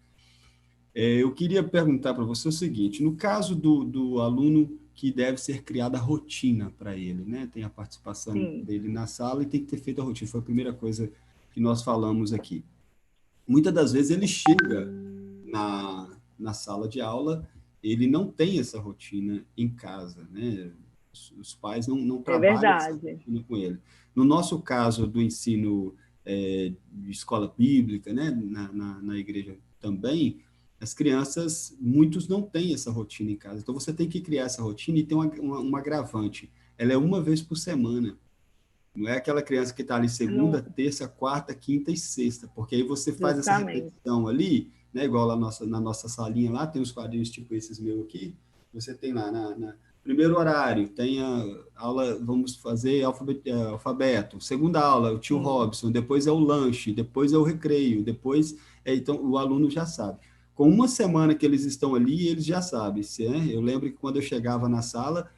Eu queria perguntar para você o seguinte, no caso do aluno que deve ser criada a rotina para ele, né? Tem a participação Sim. dele na sala e tem que ter feito a rotina, foi a primeira coisa que nós falamos aqui. Muitas das vezes ele chega na sala de aula, ele não tem essa rotina em casa, né? Os pais não trabalham essa rotina com ele. No nosso caso do ensino de escola bíblica, né? Na igreja também, as crianças, muitos não têm essa rotina em casa. Então, você tem que criar essa rotina e tem um agravante. Ela é uma vez por semana. Não é aquela criança que está ali segunda, terça, quarta, quinta e sexta, porque aí você faz essa repetição ali, né, igual lá na nossa salinha lá, tem os quadrinhos tipo esses meus aqui, você tem lá na primeiro horário, tem a aula, vamos fazer alfabeto, segunda aula, o tio Robson, depois é o lanche, depois é o recreio, depois, então o aluno já sabe. com uma semana que eles estão ali, eles já sabem. Eu lembro que quando eu chegava na sala,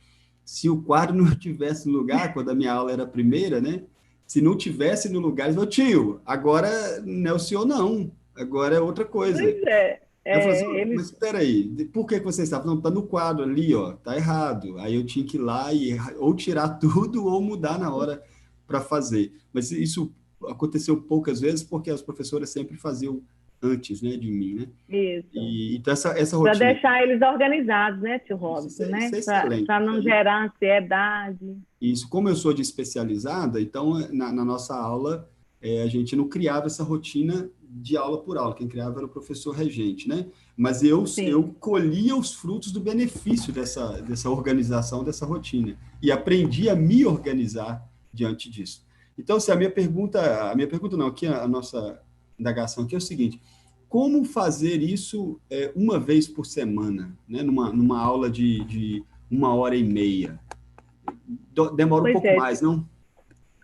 se o quadro não tivesse no lugar, quando a minha aula era a primeira, né? Se não tivesse no lugar, eles falavam, tio, agora não é o senhor, não. Agora é outra coisa. Pois é, Eu falei assim, eles mas espera aí, por que você está? Não, tá no quadro ali, ó, tá errado. Aí eu tinha que ir lá e ou tirar tudo ou mudar na hora para fazer. Mas isso aconteceu poucas vezes porque as professoras sempre faziam antes, né, de mim, né? isso. E então essa Para rotina, deixar eles organizados, né, tio Robson, isso né? é excelente. Para Isso não aí. gerar ansiedade. Isso, como eu sou de especializada, então na nossa aula a gente não criava essa rotina de aula por aula, quem criava era o professor regente, né? Mas eu Sim. colhia os frutos do benefício dessa organização, dessa rotina, e aprendi a me organizar diante disso. Então, assim, a minha pergunta não, aqui a nossa indagação aqui é o seguinte: como fazer isso uma vez por semana, né? Numa aula de 1 hora e meia? Demora um Pois pouco é, mais, não?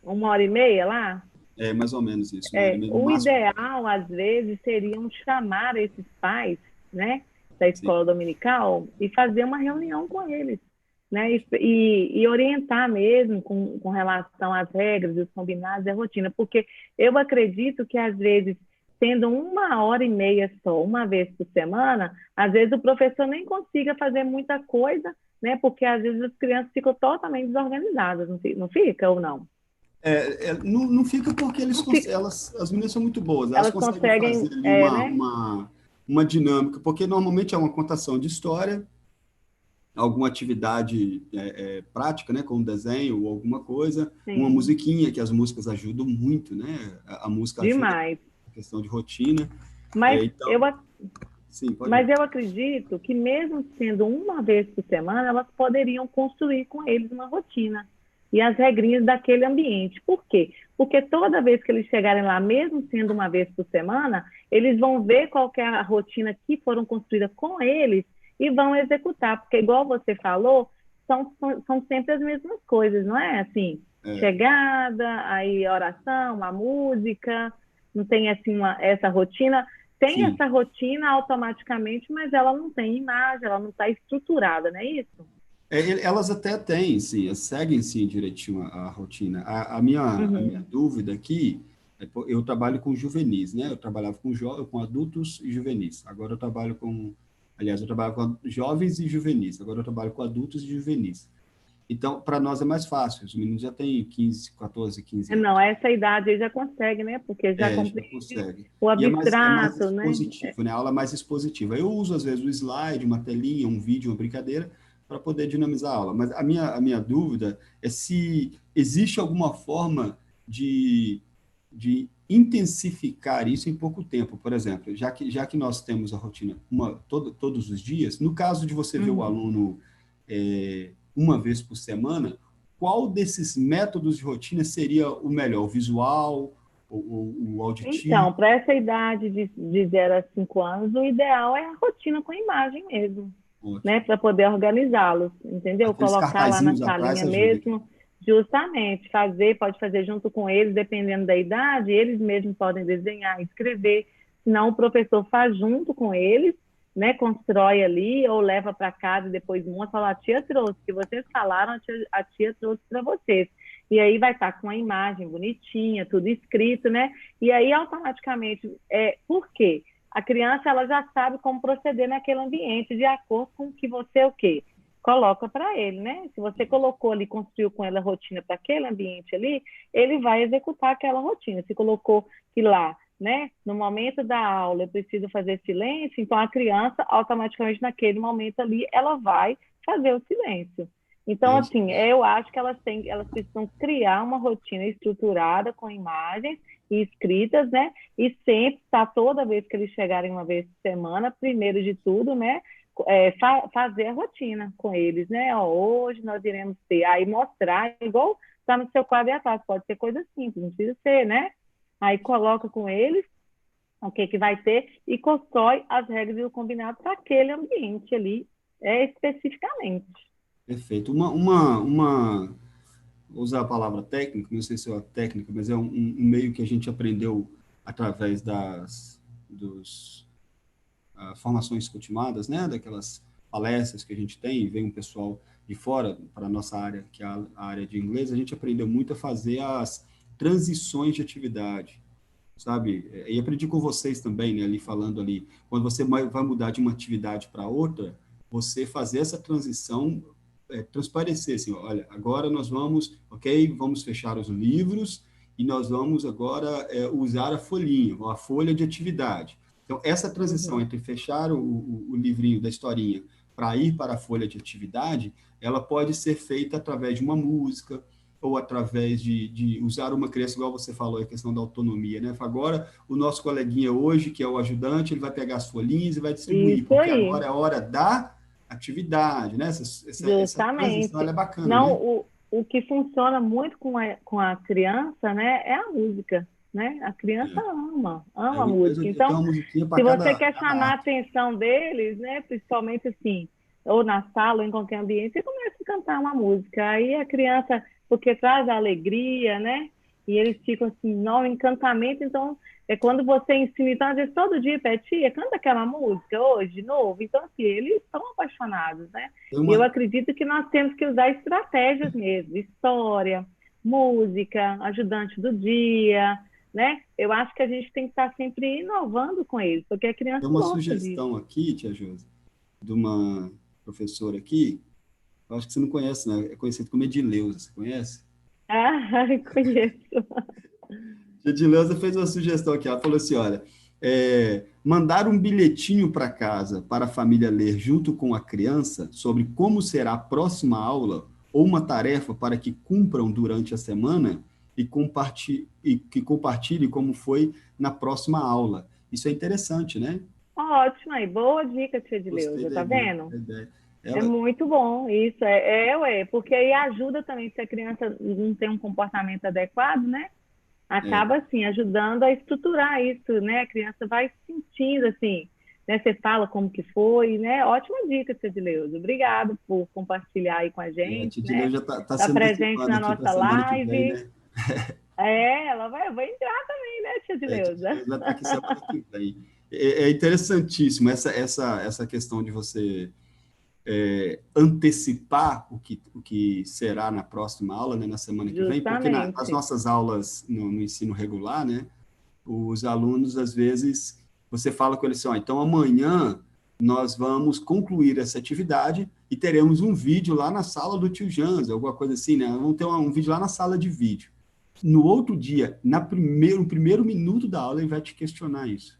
1 hora e meia lá. É mais ou menos isso, 1 hora e meia no O máximo. ideal, às vezes, seria chamar esses pais, né, da Sim, escola dominical e fazer uma reunião com eles, né, e orientar mesmo com relação às regras, os combinados e a rotina, porque eu acredito que, às vezes, sendo 1 hora e meia só, uma vez por semana, às vezes o professor nem consiga fazer muita coisa, né, porque às vezes as crianças ficam totalmente desorganizadas, não fica ou não? não fica porque Não fica. as meninas são muito boas, elas Elas conseguem fazer conseguem, ali né? uma dinâmica, porque normalmente é uma contação de história, alguma atividade prática, né, como desenho ou alguma coisa, uma Sim, musiquinha, que as músicas ajudam muito, né? A música ajuda demais. na questão de rotina. Mas eu, Então, sim, pode mas ir. eu acredito que, mesmo sendo uma vez por semana, elas poderiam construir com eles uma rotina e as regrinhas daquele ambiente. Por quê? Porque toda vez que eles chegarem lá, mesmo sendo uma vez por semana, eles vão ver qual que é a rotina que foram construída com eles e vão executar. Porque, igual você falou, são sempre as mesmas coisas, não é? Assim, É, chegada, aí oração, a música, não tem assim essa rotina. Tem sim. essa rotina automaticamente, mas ela não tem imagem, ela não está estruturada, não é isso? Elas até têm, sim, elas seguem, sim, direitinho a rotina. A minha Uhum. dúvida aqui, eu trabalho com juvenis, né? Eu trabalhava com adultos e juvenis. Agora eu trabalho aliás, eu trabalho com jovens e juvenis. Agora eu trabalho com adultos e juvenis. Então, para nós é mais fácil. Os meninos já têm 15, 14, 15 Não, anos. essa idade aí já consegue, né? Porque já Já compreende consegue. o E é mais abstrato, né? expositivo, né? A aula é mais expositiva. Eu uso, às vezes, o slide, uma telinha, um vídeo, uma brincadeira, para poder dinamizar a aula. Mas a minha dúvida é se existe alguma forma de intensificar isso em pouco tempo. Por exemplo, já que nós temos a rotina todos os dias, no caso de você ver o Uhum. aluno uma vez por semana, qual desses métodos de rotina seria o melhor? O visual, o auditivo? Então, para essa idade de 0 a 5 anos, o ideal é a rotina com imagem mesmo, né? Ótimo. Para poder organizá-los, entendeu? Aqueles Colocar lá na cartazinhos atrás salinha ajuda. mesmo, justamente, pode fazer junto com eles, dependendo da idade, eles mesmos podem desenhar, escrever, senão o professor faz junto com eles, né? Constrói ali, ou leva para casa e depois uma fala, a tia trouxe, que vocês falaram, a tia trouxe para vocês. E aí vai estar com a imagem bonitinha, tudo escrito, né? E aí, automaticamente, por quê? A criança ela já sabe como proceder naquele ambiente, de acordo com o que você o quê? Coloca para ele, né? Se você colocou ali, construiu com ela a rotina para aquele ambiente ali, ele vai executar aquela rotina. Se colocou que lá, né, no momento da aula eu preciso fazer silêncio, então a criança, automaticamente, naquele momento ali, ela vai fazer o silêncio. Então, É isso. assim, eu acho que elas precisam criar uma rotina estruturada com imagens e escritas, né? E sempre, tá, toda vez que eles chegarem uma vez por semana, primeiro de tudo, né? Fazer a rotina com eles, né? Ó, hoje nós iremos ter, aí mostrar, igual está no seu quadro e atrás, pode ser coisa simples, não precisa ser, né? Aí coloca com eles o que vai ter e constrói as regras e o combinado para aquele ambiente ali, especificamente. Perfeito. Vou usar a palavra técnica, não sei se é a técnica, mas é um meio que a gente aprendeu através dos formações continuadas, né, daquelas palestras que a gente tem, vem um pessoal de fora para a nossa área, que é a área de inglês, a gente aprendeu muito a fazer as transições de atividade, sabe? E aprendi com vocês também, né, ali falando ali, quando você vai mudar de uma atividade para outra, você fazer essa transição, transparecer, assim, olha, agora nós vamos, ok, vamos fechar os livros e nós vamos agora usar a folhinha, ou a folha de atividade. Então, essa transição entre fechar o livrinho da historinha para ir para a folha de atividade, ela pode ser feita através de uma música, ou através de usar uma criança, igual você falou, a questão da autonomia, né? Agora, o nosso coleguinha hoje, que é o ajudante, ele vai pegar as folhinhas e vai distribuir, Isso porque aí. agora é a hora da atividade, né? Essa transição, ela é bacana, Não, né? o que funciona muito com a criança, né, é a música, né? A criança ama a música. Eu tenho Então, uma musiquinha para se você cada quer chamar a ato. atenção deles, né, principalmente assim, ou na sala, ou em qualquer ambiente, você começa a cantar uma música. Aí a criança, porque traz a alegria, né? E eles ficam assim, no encantamento. Então, é quando você ensina, então, às vezes, todo dia, tia, canta aquela música hoje, de novo. Então, assim, eles estão apaixonados, né? Tem E eu uma, acredito que nós temos que usar estratégias mesmo, história, música, ajudante do dia, né? Eu acho que a gente tem que estar sempre inovando com eles, porque a criança tem uma gosta disso. sugestão aqui, tia Josi, de uma professora aqui, eu acho que você não conhece, né? É conhecido como Edileuza, você conhece? Ah, conheço. A Edileuza fez uma sugestão aqui, ela falou assim, olha, mandar um bilhetinho para casa para a família ler junto com a criança sobre como será a próxima aula ou uma tarefa para que cumpram durante a semana e que compartilhe como foi na próxima aula. Isso é interessante, né? Ótimo, aí, boa dica, tia Gostei Edileuza, da tá ideia. vendo? Da ideia. É Ela, muito bom, isso, ué, porque aí ajuda também, se a criança não tem um comportamento adequado, né? é, Acaba, assim, ajudando a estruturar isso, né? A criança vai sentindo, assim, né? Você fala como que foi, né? Ótima dica, tia Edileuza. Obrigado por compartilhar aí com a a gente, Tidileu né? já está Tá se presente antecipando na aqui para a nossa semana que vem, live. né? Ela vai entrar também, né, tia A Edileuza? Tidileu já está aqui semana que vem. É interessantíssimo essa questão de você antecipar o que será na próxima aula, né, na semana que vem, porque nas Justamente. nossas aulas no ensino regular, né, os alunos, às vezes, você fala com eles assim, ó, então amanhã nós vamos concluir essa atividade e teremos um vídeo lá na sala do tio Jans, alguma coisa assim, né? Vamos ter um vídeo lá na sala de vídeo. No outro dia, no primeiro minuto da aula, ele vai te questionar isso.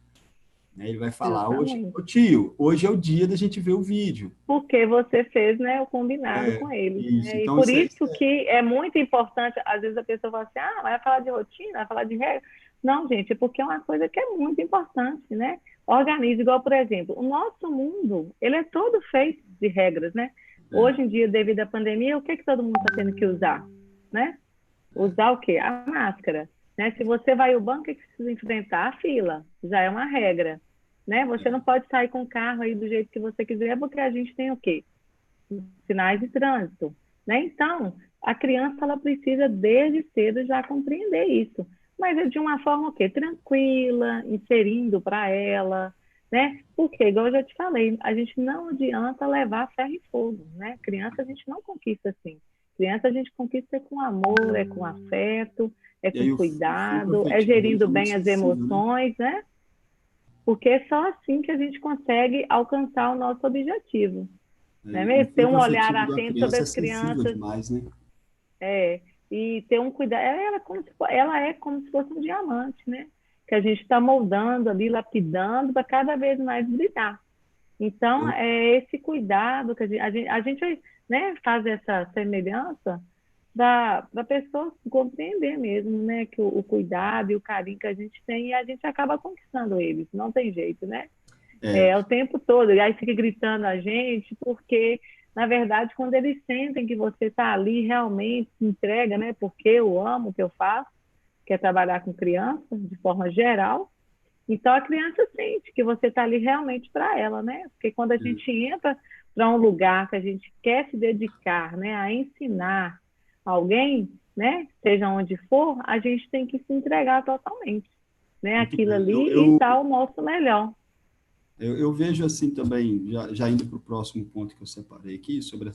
Né? Ele vai falar, hoje, Justamente. ô tio, hoje é o dia da gente ver o vídeo. Porque você fez, né, o combinado com eles, Isso, né? E então por isso que é muito importante, às vezes a pessoa fala assim, vai falar de rotina, vai falar de regra. Não, gente, é porque é uma coisa que é muito importante, né? Organize, igual, por exemplo, o nosso mundo, ele é todo feito de regras, né? é, Hoje em dia, devido à pandemia, o que que todo mundo está tendo que usar, né? Usar o quê? A máscara, né? Se você vai ao banco, o que que precisa enfrentar? A fila, já é uma regra, né? Você não pode sair com o carro aí do jeito que você quiser, porque a gente tem o quê? Sinais de trânsito, né? Então, a criança ela precisa desde cedo já compreender isso, mas é de uma forma o quê? Tranquila, inserindo para ela, né? Porque, igual eu já te falei, a gente não adianta levar ferro e fogo, né? Criança a gente não conquista assim. Criança a gente conquista com amor, é com afeto, é e com aí o filtro cuidado, é afetivo gerindo é muito bem as sensível, né? emoções, né? Porque é só assim que a gente consegue alcançar o nosso objetivo, não é E o mesmo? Ter um filtro olhar afetivo da atento sobre criança é as sensível crianças, demais, né? e ter um cuidado. Ela é como se fosse um diamante, né? Que a gente está moldando ali, lapidando para cada vez mais brilhar. Então, Eu, é esse cuidado que a gente né, faz essa semelhança da pessoa compreender mesmo, né? Que o cuidado e o carinho que a gente tem, e a gente acaba conquistando eles, não tem jeito, né? é, O tempo todo, e aí fica gritando a gente, porque, na verdade, quando eles sentem que você está ali, realmente se entrega, né? Porque eu amo o que eu faço, que é trabalhar com criança, de forma geral, então a criança sente que você está ali realmente para ela, né? Porque quando a gente entra para um lugar que a gente quer se dedicar, né, a ensinar alguém, né, seja onde for, a gente tem que se entregar totalmente, né? muito Aquilo bem. ali e dar o nosso melhor. Eu vejo assim também, já indo para o próximo ponto que eu separei aqui, sobre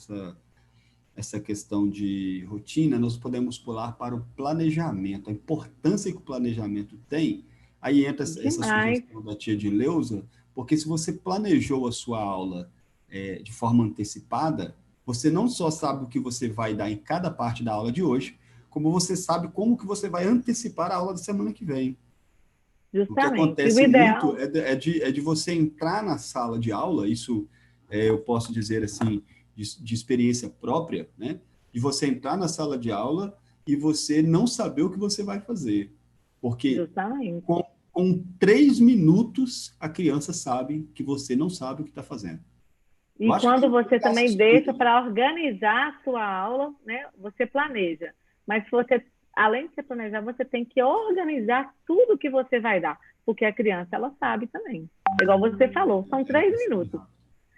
essa questão de rotina, nós podemos pular para o planejamento, a importância que o planejamento tem. Aí entra essa Demais. sugestão da tia de Leusa, porque se você planejou a sua aula de forma antecipada, você não só sabe o que você vai dar em cada parte da aula de hoje, como você sabe como que você vai antecipar a aula da semana que vem. O que Justamente. E o acontece muito ideal, é de você entrar na sala de aula, isso eu posso dizer assim, de experiência própria, né? De você entrar na sala de aula e você não saber o que você vai fazer. Porque justamente. com 3 minutos a criança sabe que você não sabe o que está fazendo. Eu E acho que quando tem que você pegar essa também deixa atitude. para organizar a sua aula, né? Você planeja. Mas se você, além de você planejar, você tem que organizar tudo que você vai dar. Porque a criança, ela sabe também. Igual você falou, são Ela 3 minutos, percebe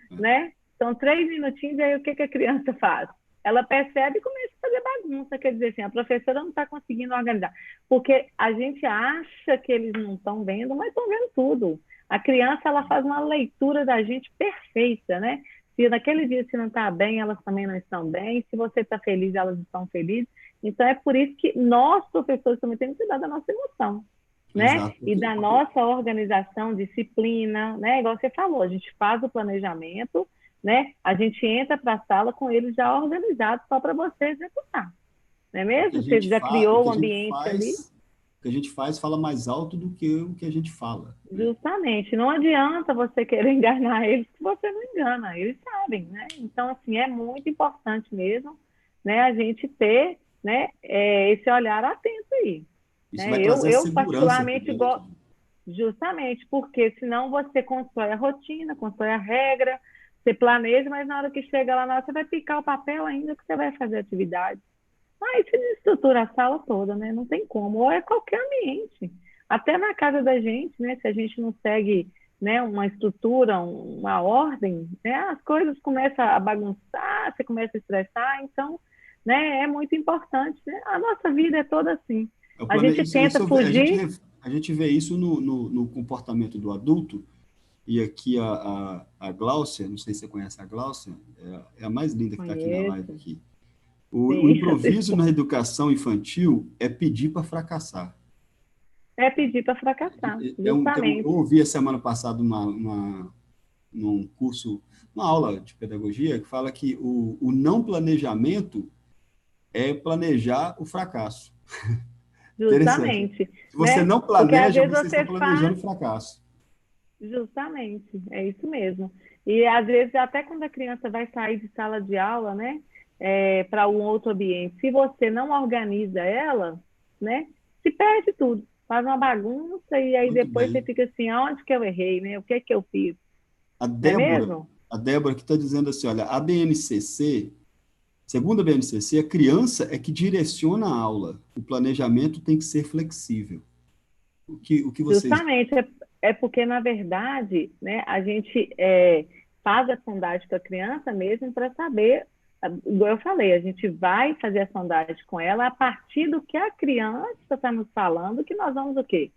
rápido. né? São 3 minutinhos, e aí o que que a criança faz? Ela percebe e começa a fazer bagunça. Quer dizer assim, a professora não está conseguindo organizar. Porque a gente acha que eles não estão vendo, mas estão vendo tudo. A criança, ela faz uma leitura da gente perfeita, né? Se naquele dia você não está bem, elas também não estão bem. Se você está feliz, elas estão felizes. Então, é por isso que nós, professores, também temos que cuidar da nossa emoção, né? Exato, E da nossa organização, disciplina, né? Igual você falou, a gente faz o planejamento, né? A gente entra para a sala com ele já organizado só para você executar, não é mesmo? Você já o criou que o a gente ambiente ali. faz, o que a gente faz fala mais alto do que o que a gente fala, né? Justamente, não adianta você querer enganar eles, que você não engana, eles sabem, né? Então, assim, é muito importante mesmo, né, a gente ter, né, esse olhar atento aí, Isso né? vai Eu, trazer a eu segurança para particularmente dentro. gosto, justamente porque senão você constrói a rotina, constrói a regra, você planeja, mas na hora que chega lá, na hora, você vai picar o papel ainda que você vai fazer atividade. Aí você desestrutura a sala toda, né? Não tem como. Ou é qualquer ambiente. Até na casa da gente, né? Se a gente não segue, né, uma estrutura, uma ordem, né, as coisas começam a bagunçar, você começa a estressar. Então, né, é muito importante, né? A nossa vida é toda assim. A gente tenta fugir. A gente vê isso no comportamento do adulto, e aqui a Gláucia, não sei se você conhece a Gláucia, é a mais linda que está aqui na live Conheço, aqui. O sim. improviso na educação infantil é pedir para fracassar. É pedir para fracassar, Eu justamente. ouvi a semana passada num curso, uma aula de pedagogia, que fala que o não planejamento é planejar o fracasso. Interessante. Justamente, Se você né? não Porque às planeja, vezes você está você planejando faz. o fracasso. Justamente, é isso mesmo. E às vezes, até quando a criança vai sair de sala de aula, né, para um outro ambiente, se você não organiza ela, né, se perde tudo, faz uma bagunça e aí Muito depois você bem. fica assim, aonde que eu errei, né? O que é que eu fiz? A Não é Débora, mesmo? a Débora que está dizendo assim, olha, a BNCC, segundo a BNCC, a criança é que direciona a aula. O planejamento tem que ser flexível. O que vocês... Justamente, é porque, na verdade, né, a gente faz a sondagem com a criança mesmo para saber, igual eu falei, a gente vai fazer a sondagem com ela a partir do que a criança está nos falando, que nós vamos o quê?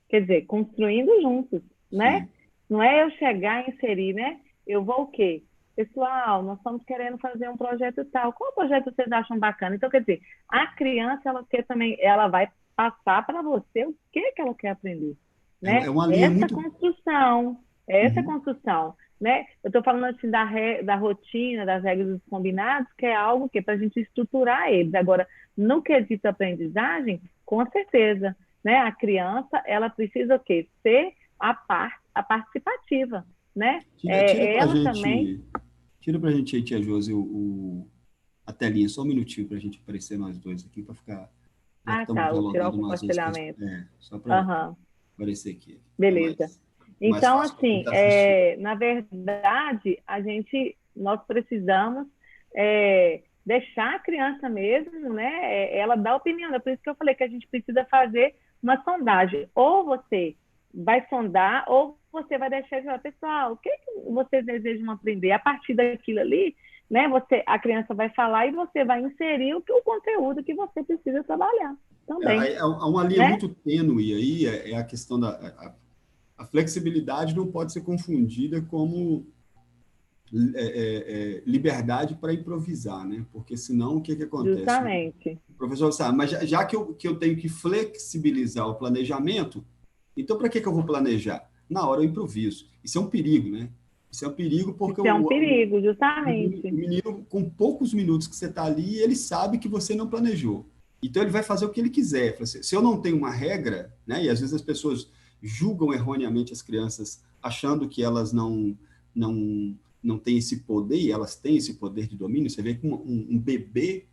Quer dizer, construindo juntos, né? Sim. Não é eu chegar e inserir, né? Eu vou o quê? Pessoal, nós estamos querendo fazer um projeto tal. Qual projeto vocês acham bacana? Então, quer dizer, a criança, ela quer também, ela vai passar para você o que que ela quer aprender, É né? uma linha muito... Essa Uhum. construção, né? Eu estou falando assim da rotina, das regras dos combinados, que é algo que é para a gente estruturar eles. Agora, no quesito aprendizagem, com certeza, né? A criança, ela precisa o quê? Ser a participativa, né? Tira para Ela também. gente, tira para gente aí, tia Josi, a telinha, só um minutinho para a gente aparecer nós dois aqui, para ficar... Já que Ah, estamos tá, vou tirar o dialogando nós dois, compartilhamento. só para Aham. aparecer aqui. Fica Beleza. mais Então, fácil para quem assim, está assistindo. na verdade, nós precisamos deixar a criança mesmo, né? Ela dar opinião. É por isso que eu falei que a gente precisa fazer uma sondagem. Ou você vai sondar, ou você vai deixar de falar, pessoal, o que vocês desejam aprender? A partir daquilo ali, né? A criança vai falar e você vai inserir o conteúdo que você precisa trabalhar também, Há uma linha né? muito tênue aí, é a questão a flexibilidade não pode ser confundida como liberdade para improvisar, né? Porque senão o que acontece? Justamente. O professor sabe, mas já que eu tenho que flexibilizar o planejamento, então para que eu vou planejar? Na hora eu improviso. Isso é um perigo, né? Isso é um perigo porque Isso é um perigo, o justamente. menino, com poucos minutos que você está ali, ele sabe que você não planejou. Então ele vai fazer o que ele quiser. Se eu não tenho uma regra, né? E às vezes as pessoas julgam erroneamente as crianças, achando que elas não têm esse poder, e elas têm esse poder de domínio. Você vê que um bebê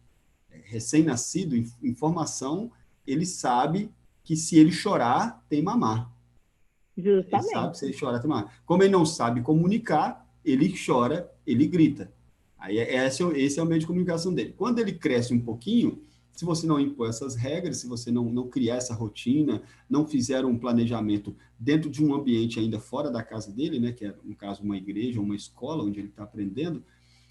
recém-nascido, em formação, ele sabe que se ele chorar, tem mamar. Ele sabe que se Justamente. ele chorar, tem mamar. Como ele não sabe comunicar, ele chora, ele grita. Aí esse é o meio de comunicação dele. Quando ele cresce um pouquinho, se você não impor essas regras, se você não criar essa rotina, não fizer um planejamento dentro de um ambiente ainda fora da casa dele, né, que é, no caso, uma igreja, uma escola onde ele está aprendendo,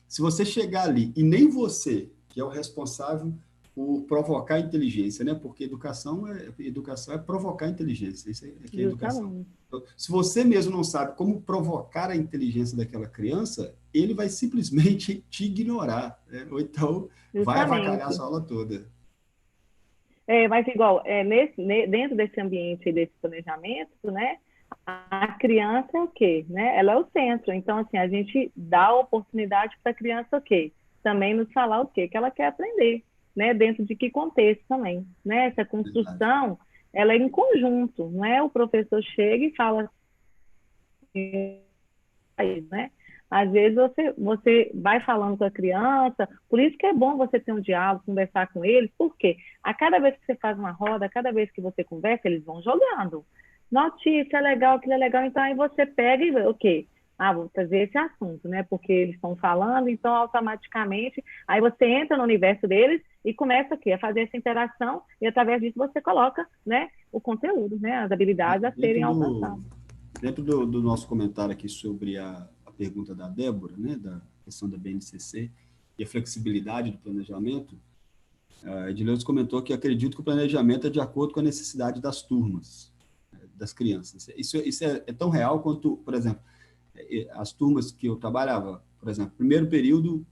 se você chegar ali e nem você, que é o responsável por provocar a inteligência, né, porque educação é provocar a inteligência, isso é que é educação. Justamente. Então, se você mesmo não sabe como provocar a inteligência daquela criança, ele vai simplesmente te ignorar, né? Ou então vai avacalhar a Justamente. sua aula toda. Mas igual, dentro desse ambiente e desse planejamento, né, a criança é o quê? Né? Ela é o centro. Então, assim, a gente dá a oportunidade para a criança o quê? Também nos falar o quê? Que ela quer aprender, né? Dentro de que contexto também, né? Essa Verdade. construção, ela é em conjunto, não é? O professor chega e fala assim, né? Às vezes você vai falando com a criança, por isso que é bom você ter um diálogo, conversar com eles, porque a cada vez que você faz uma roda, a cada vez que você conversa, eles vão jogando. Notícia, é legal, aquilo é legal, então aí você pega e vê, ok, vou trazer esse assunto, né? Porque eles estão falando, então automaticamente, aí você entra no universo deles e começa aqui a fazer essa interação, e através disso você coloca, né, o conteúdo, né, as habilidades a serem Dentro alcançadas. do nosso comentário aqui sobre a pergunta da Débora, né, da questão da BNCC e a flexibilidade do planejamento, a Edileuza comentou que acredito que o planejamento é de acordo com a necessidade das turmas, das crianças. Isso é tão real quanto, por exemplo, as turmas que eu trabalhava, por exemplo, primeiro período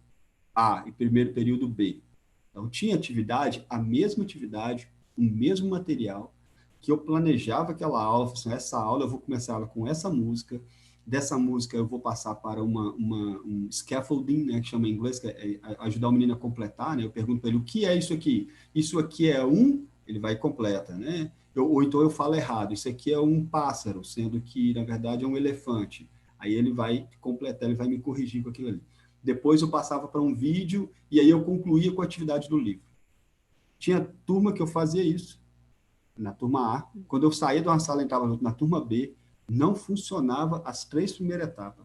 A e primeiro período B. Então, tinha atividade, a mesma atividade, o mesmo material, que eu planejava aquela aula, falei assim, essa aula eu vou começar ela com essa música, dessa música eu vou passar para um scaffolding, né, que chama em inglês, que é ajudar o menino a completar, né, eu pergunto para ele, o que é isso aqui? Isso aqui é ele vai e completa, né? Ou então eu falo errado, isso aqui é um pássaro, sendo que, na verdade, é um elefante. Aí ele vai completar, ele vai me corrigir com aquilo ali. Depois eu passava para um vídeo e aí eu concluía com a atividade do livro. Tinha turma que eu fazia isso, na turma A. Quando eu saía de uma sala e entrava na turma B, não funcionava as 3 primeiras etapas.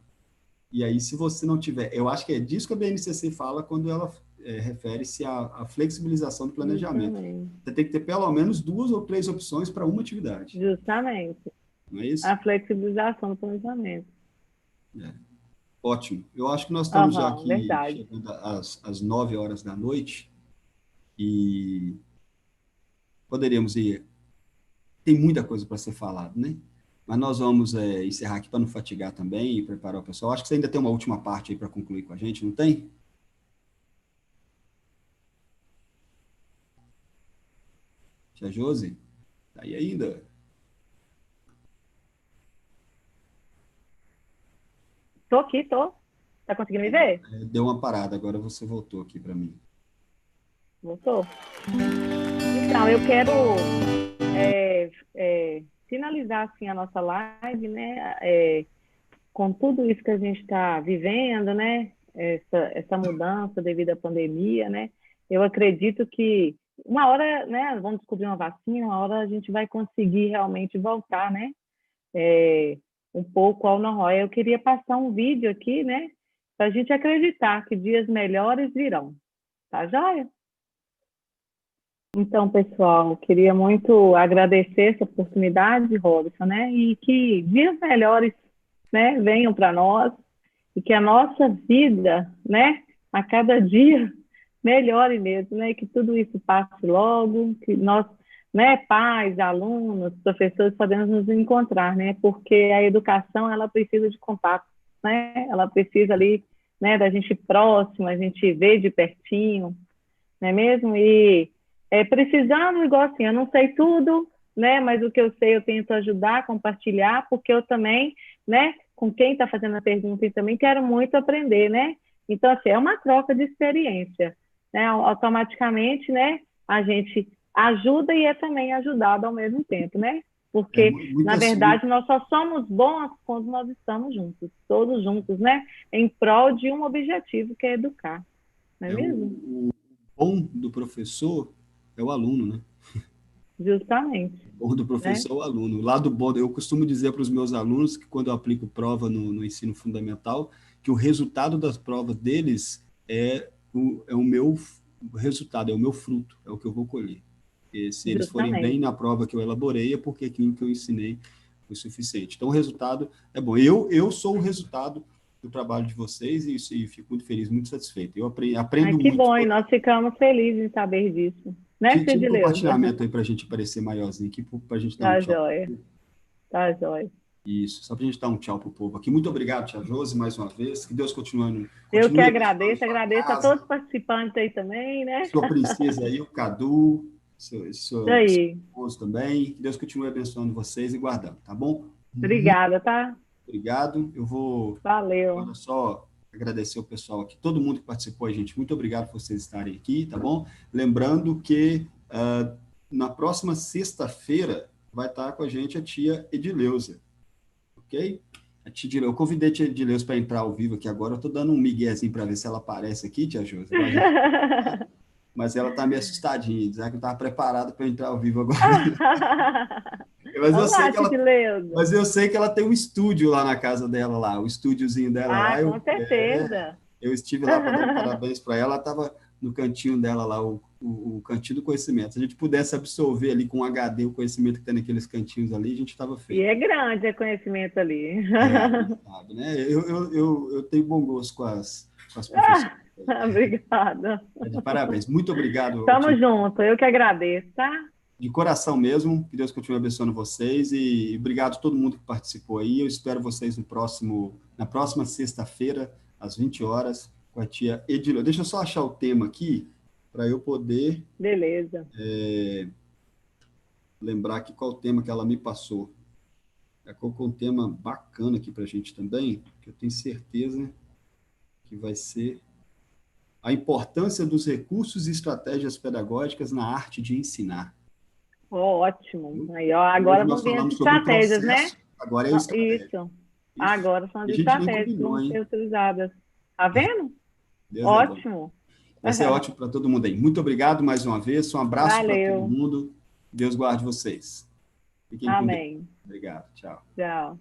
E aí, se você não tiver... Eu acho que é disso que a BNCC fala quando ela refere-se à flexibilização do planejamento. Justamente. Você tem que ter pelo menos 2 ou 3 opções para uma atividade. Justamente. Não é isso? A flexibilização do planejamento. É. Ótimo. Eu acho que nós estamos já aqui Verdade. chegando às 9 horas da noite e poderíamos ir. Tem muita coisa para ser falado, né? Mas nós vamos encerrar aqui para não fatigar também e preparar o pessoal. Acho que você ainda tem uma última parte aí para concluir com a gente, não tem? Tia Josi? Tá aí ainda? Tô aqui, tô. Tá conseguindo me ver? Deu uma parada, agora você voltou aqui para mim. Voltou. Então, eu quero finalizar assim a nossa live, né? Com tudo isso que a gente está vivendo, né? Essa mudança devido à pandemia, né? Eu acredito que uma hora, né? Vamos descobrir uma vacina, uma hora a gente vai conseguir realmente voltar, né? Um pouco ao normal. Eu queria passar um vídeo aqui, né? Para a gente acreditar que dias melhores virão. Tá joia? Então, pessoal, queria muito agradecer essa oportunidade, Robson, né? E que dias melhores, né, venham para nós e que a nossa vida, né, a cada dia melhore mesmo, né? Que tudo isso passe logo, que nós né, pais, alunos, professores, podemos nos encontrar, né? Porque a educação, ela precisa de contato, né? Ela precisa ali, né, da gente próximo, a gente ver de pertinho, não é mesmo? E precisando, igual assim, eu não sei tudo, né? Mas o que eu sei eu tento ajudar, compartilhar, porque eu também, né? Com quem está fazendo a pergunta, e também quero muito aprender, né? Então, assim, é uma troca de experiência, né? Automaticamente, né? A gente ajuda e é também ajudado ao mesmo tempo, né? Porque, na Muitas, verdade, nós só somos bons quando nós estamos juntos, todos juntos, né? Em prol de um objetivo, que é educar, não é mesmo? o bom do professor é o aluno, né? Justamente, O bom do né? professor é o aluno. O lado bom, eu costumo dizer para os meus alunos que quando eu aplico prova no ensino fundamental, que o resultado das provas deles é o meu resultado, é o meu fruto, é o que eu vou colher. E se eles forem bem Justamente. na prova que eu elaborei, é porque aquilo que eu ensinei foi suficiente. Então, o resultado é bom. Eu sou o resultado do trabalho de vocês e fico muito feliz, muito satisfeito. Eu Ai, aprendo que muito. bom, e nós ficamos felizes em saber disso. Né, Tira um Cidileuza? compartilhamento aí para a gente aparecer maiorzinho aqui, para a gente dar um Tá tchau. joia, tá joia. Isso, só para a gente dar um tchau pro povo aqui. Muito obrigado, tia Josi, mais uma vez. Que Deus Eu que continue abençoando agradeço, sua agradeço a todos casa, os participantes aí também, né? sua princesa aí, o Cadu, Isso seu aí. esposo também. Que Deus continue abençoando vocês e guardando, tá bom? Muito Obrigada, tá? obrigado. Eu vou Valeu. agora só agradecer o pessoal aqui, todo mundo que participou, gente. Muito obrigado por vocês estarem aqui, tá bom? Lembrando que na próxima sexta-feira vai estar com a gente a tia Edileuza, ok? Eu convidei a tia Edileuza para entrar ao vivo aqui agora. Eu estou dando um miguezinho para ver se ela aparece aqui, tia Josi. Mas ela está meio assustadinha, dizendo que não estava preparada para entrar ao vivo agora. Mas eu Vamos sei lá, que ela, Cidileuza. mas eu sei que ela tem um estúdio lá na casa dela, lá, o estúdiozinho dela Ah, lá. com certeza. Eu estive lá para dar um parabéns para ela. Ela estava no cantinho dela lá, o cantinho do conhecimento. Se a gente pudesse absorver ali com um HD o conhecimento que tem naqueles cantinhos ali, a gente estava E feito. é grande o conhecimento ali. Sabe, né? Eu tenho bom gosto com as professoras. Obrigada. De parabéns. Muito obrigado, Tamo junto, eu que agradeço, tá? de coração mesmo. Que Deus continue abençoando vocês e obrigado a todo mundo que participou aí. Eu espero vocês na próxima sexta-feira, às 20 horas, com a tia Edileuza. Deixa eu só achar o tema aqui para eu poder Beleza. lembrar aqui qual o tema que ela me passou. Ela colocou um tema bacana aqui para a gente também, que eu tenho certeza que vai ser a importância dos recursos e estratégias pedagógicas na arte de ensinar. Ótimo. Aí, ó, Hoje agora nós vão vir as falamos sobre o estratégias, né? processo, agora é o estratégia. Isso. Isso. Agora são as E a gente nem estratégias que combinou, vão hein? ser utilizadas. Tá vendo? Deus é bom. Ótimo. Vai ser ótimo para todo mundo aí. Muito obrigado mais uma vez. Um abraço para todo Valeu. mundo. Deus guarde vocês. Fiquem com Deus. Amém. Obrigado. Tchau. Tchau.